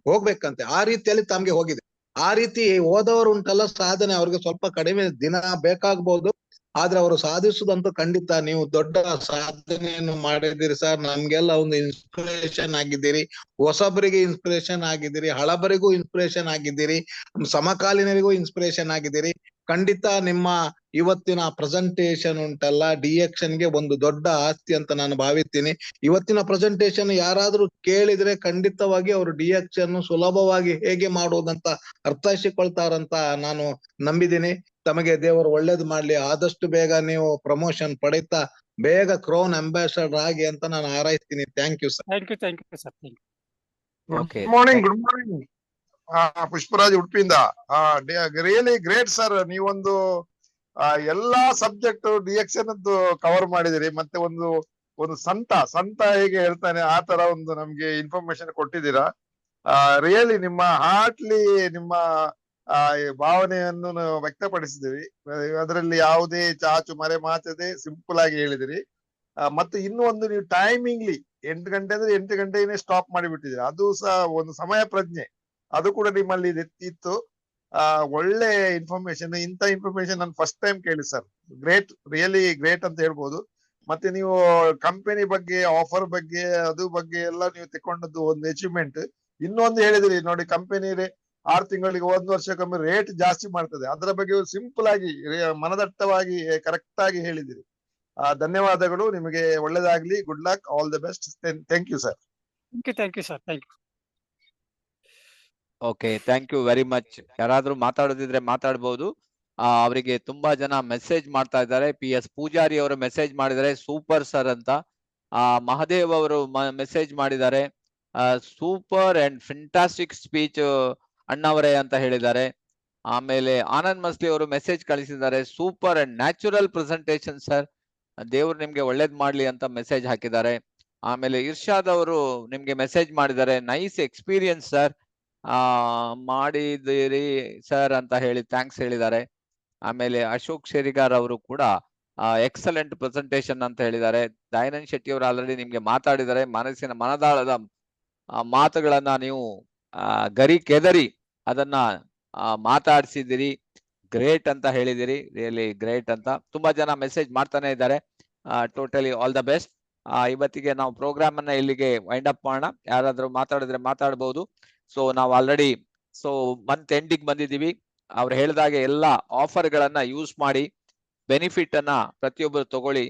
ಹೋಗ್ಬೇಕಂತೆ. ಆ ರೀತಿಯಲ್ಲಿ ತಮ್ಗೆ ಹೋಗಿದೆ. ಆ ರೀತಿ ಹೋದವರು ಉಂಟಲ್ಲ, ಸಾಧನೆ ಅವ್ರಿಗೆ ಸ್ವಲ್ಪ ಕಡಿಮೆ ದಿನ ಬೇಕಾಗ್ಬಹುದು. ಆದ್ರೆ ಅವರು ಸಾಧಿಸುದಂತೂ ಖಂಡಿತ ನೀವು ದೊಡ್ಡ ಸಾಧನೆಯನ್ನು ಮಾಡಿದ್ದೀರಿ ಸರ್. ನಮ್ಗೆಲ್ಲ ಒಂದು ಇನ್ಸ್ಪಿರೇಷನ್ ಆಗಿದ್ದೀರಿ, ಹೊಸಬರಿಗೆ ಇನ್ಸ್ಪಿರೇಷನ್ ಆಗಿದ್ದೀರಿ, ಹಳಬರಿಗೂ ಇನ್ಸ್ಪಿರೇಷನ್ ಆಗಿದ್ದೀರಿ, ಸಮಕಾಲೀನರಿಗೂ ಇನ್ಸ್ಪಿರೇಷನ್ ಆಗಿದ್ದೀರಿ. ಖಂಡಿತ ನಿಮ್ಮ ಇವತ್ತಿನ ಪ್ರೆಸೆಂಟೇಶನ್ ಉಂಟಲ್ಲ ಡಿಎಕ್ಷನ್ ಗೆ ಒಂದು ದೊಡ್ಡ ಆಸ್ತಿ ಅಂತ ನಾನು ಭಾವಿಸ್ತೀನಿ. ಇವತ್ತಿನ ಪ್ರೆಸೆಂಟೇಶನ್ ಯಾರಾದ್ರೂ ಕೇಳಿದ್ರೆ ಖಂಡಿತವಾಗಿ ಅವರು ಡಿಎಕ್ಷನ್ ಸುಲಭವಾಗಿ ಹೇಗೆ ಮಾಡುವುದಂತ ಅರ್ಥೈಸಿಕೊಳ್ತಾರಂತ ನಾನು ನಂಬಿದ್ದೀನಿ. ತಮಗೆ ದೇವರು ಒಳ್ಳೇದು ಮಾಡ್ಲಿ. ಆದಷ್ಟು ಬೇಗ ನೀವು ಪ್ರಮೋಷನ್ ಪಡೀತಾ ಬೇಗ ಕ್ರೌನ್ ಅಂಬಾಸಡರ್ ಆಗಿ ಅಂತ ನಾನು ಹಾರೈಸ್ತೀನಿ. Thank you sir. Thank you sir. Thank you. Okay. Good morning. Pushparaj ಉಡುಪಿಯಿಂದ. Really great sir. ನೀವೊಂದು ಎಲ್ಲಾ ಸಬ್ಜೆಕ್ಟ್ ಡಿಎಕ್ಷನ್ ಕವರ್ ಮಾಡಿದಿರಿ. ಮತ್ತೆ ಒಂದು ಸಂತ ಹೇಗೆ ಹೇಳ್ತಾನೆ ಆ ತರ ಒಂದು ನಮ್ಗೆ ಇನ್ಫಾರ್ಮೇಶನ್ ಕೊಟ್ಟಿದ್ದೀರಾ. ರಿಯಲಿ ನಿಮ್ಮ ಹಾರ್ಟ್ಲಿ ನಿಮ್ಮ ಭಾವನೆಯನ್ನು ವ್ಯಕ್ತಪಡಿಸಿದಿರಿ. ಅದರಲ್ಲಿ ಯಾವುದೇ ಚಾಚು ಮರೆ ಮಾಚದೆ ಸಿಂಪಲ್ ಆಗಿ ಹೇಳಿದಿರಿ. ಮತ್ತೆ ಇನ್ನೂ ಒಂದು ನೀವು ಟೈಮಿಂಗ್ಲಿ 8 ಗಂಟೆ ಅಂದ್ರೆ 8 ಗಂಟೆಗೆ ಸ್ಟಾಪ್ ಮಾಡಿಬಿಟ್ಟಿದ್ದೀರಿ. ಅದು ಸಹ ಒಂದು ಸಮಯ ಪ್ರಜ್ಞೆ, ಅದು ಕೂಡ ನಿಮ್ಮಲ್ಲಿ ಇತ್ತು. ಒಳ್ಳೆ ಇನ್ಫಾರ್ಮೇಶನ್. ಇಂಥ ಇನ್ಫಾರ್ಮೇಶನ್ ನಾನು ಫಸ್ಟ್ ಟೈಮ್ ಕೇಳಿ ಸರ್. ಗ್ರೇಟ್, ರಿಯಲಿ ಗ್ರೇಟ್ ಅಂತ ಹೇಳ್ಬೋದು. ಮತ್ತೆ ನೀವು ಕಂಪನಿ ಬಗ್ಗೆ, ಆಫರ್ ಬಗ್ಗೆ, ಅದು ಬಗ್ಗೆ ಎಲ್ಲ ನೀವು ತಕೊಂಡದ್ದು ಒಂದು ಅಚೀವ್ಮೆಂಟ್. ಇನ್ನೊಂದು ಹೇಳಿದ್ರಿ ನೋಡಿ, ಕಂಪನಿ 6 ತಿಂಗಳಿಗೆ 1 ವರ್ಷಕ್ಕೊಮ್ಮೆ ರೇಟ್ ಜಾಸ್ತಿ ಮಾಡ್ತದೆ. ಅದರ ಬಗ್ಗೆ ಸಿಂಪಲ್ ಆಗಿ ಮನದಟ್ಟವಾಗಿ ಕರೆಕ್ಟ್ ಆಗಿ ಹೇಳಿದಿರಿ. ಧನ್ಯವಾದಗಳು. ನಿಮಗೆ ಒಳ್ಳೇದಾಗ್ಲಿ. Good luck, all the best. Thank you sir. Thank you sir. Thank you. Okay, thank you very much. ಯಾರಾದ್ರೂ ಮಾತಾಡೋದಿದ್ರೆ ಮಾತಾಡ್ಬೋದು. ಅವರಿಗೆ ತುಂಬಾ ಜನ ಮೆಸೇಜ್ ಮಾಡ್ತಾ ಇದ್ದಾರೆ. PS ಪೂಜಾರಿ ಅವರು ಮೆಸೇಜ್ ಮಾಡಿದ್ದಾರೆ, ಸೂಪರ್ ಸರ್ ಅಂತ. ಮಹದೇವ್ ಅವರು ಮೆಸೇಜ್ ಮಾಡಿದ್ದಾರೆ, ಸೂಪರ್ ಅಂಡ್ ಫೆಂಟಾಸ್ಟಿಕ್ ಸ್ಪೀಚ್ ಅಣ್ಣವರೇ ಅಂತ ಹೇಳಿದ್ದಾರೆ. ಆಮೇಲೆ ಆನಂದ್ ಮಸ್ಲಿ ಅವರು ಮೆಸೇಜ್ ಕಳಿಸಿದ್ದಾರೆ, super and natural presentation sir, ದೇವ್ರು ನಿಮ್ಗೆ ಒಳ್ಳೇದ್ ಮಾಡ್ಲಿ ಅಂತ ಮೆಸೇಜ್ ಹಾಕಿದ್ದಾರೆ. ಆಮೇಲೆ ಇರ್ಷಾದ್ ಅವರು ನಿಮ್ಗೆ ಮೆಸೇಜ್ ಮಾಡಿದ್ದಾರೆ, ನೈಸ್ ಎಕ್ಸ್ಪೀರಿಯನ್ಸ್ ಸರ್, ಮಾಡಿದಿರಿ ಸರ್ ಅಂತ ಹೇಳಿ ಥ್ಯಾಂಕ್ಸ್ ಹೇಳಿದ್ದಾರೆ. ಆಮೇಲೆ ಅಶೋಕ್ ಶೇರಿಗಾರ್ ಅವರು ಕೂಡ ಎಕ್ಸಲೆಂಟ್ ಪ್ರೆಸೆಂಟೇಶನ್ ಅಂತ ಹೇಳಿದ್ದಾರೆ. ದಯಾನಂದ್ ಶೆಟ್ಟಿ ಅವರು ಆಲ್ರೆಡಿ ನಿಮ್ಗೆ ಮಾತಾಡಿದ್ದಾರೆ. ಮನದಾಳದ ಮಾತುಗಳನ್ನ ನೀವು ಗರಿ ಕೆದರಿ ಅದನ್ನ ಮಾತಾಡ್ಸಿದಿರಿ. ಗ್ರೇಟ್ ಅಂತ ಹೇಳಿದಿರಿ, ರಿಯಲಿ ಗ್ರೇಟ್ ಅಂತ. ತುಂಬಾ ಜನ ಮೆಸೇಜ್ ಮಾಡ್ತಾನೆ ಇದ್ದಾರೆ. Totally all the best. ಇವತ್ತಿಗೆ ನಾವು ಪ್ರೋಗ್ರಾಮ್ ಅನ್ನ ಇಲ್ಲಿಗೆ ವೈಂಡ್ ಅಪ್ ಮಾಡೋಣ. ಯಾರಾದ್ರೂ ಮಾತಾಡಿದ್ರೆ ಮಾತಾಡ್ಬಹುದು. ಸೊ ನಾವು ಆಲ್ರೆಡಿ ಮಂತ್ ಎಂಡಿಗೆ ಬಂದಿದ್ದೀವಿ. ಅವ್ರು ಹೇಳಿದಾಗೆ ಎಲ್ಲ ಆಫರ್ ಗಳನ್ನ ಯೂಸ್ ಮಾಡಿ, ಬೆನಿಫಿಟ್ ಅನ್ನ ಪ್ರತಿಯೊಬ್ಬರು ತಗೊಳ್ಳಿ.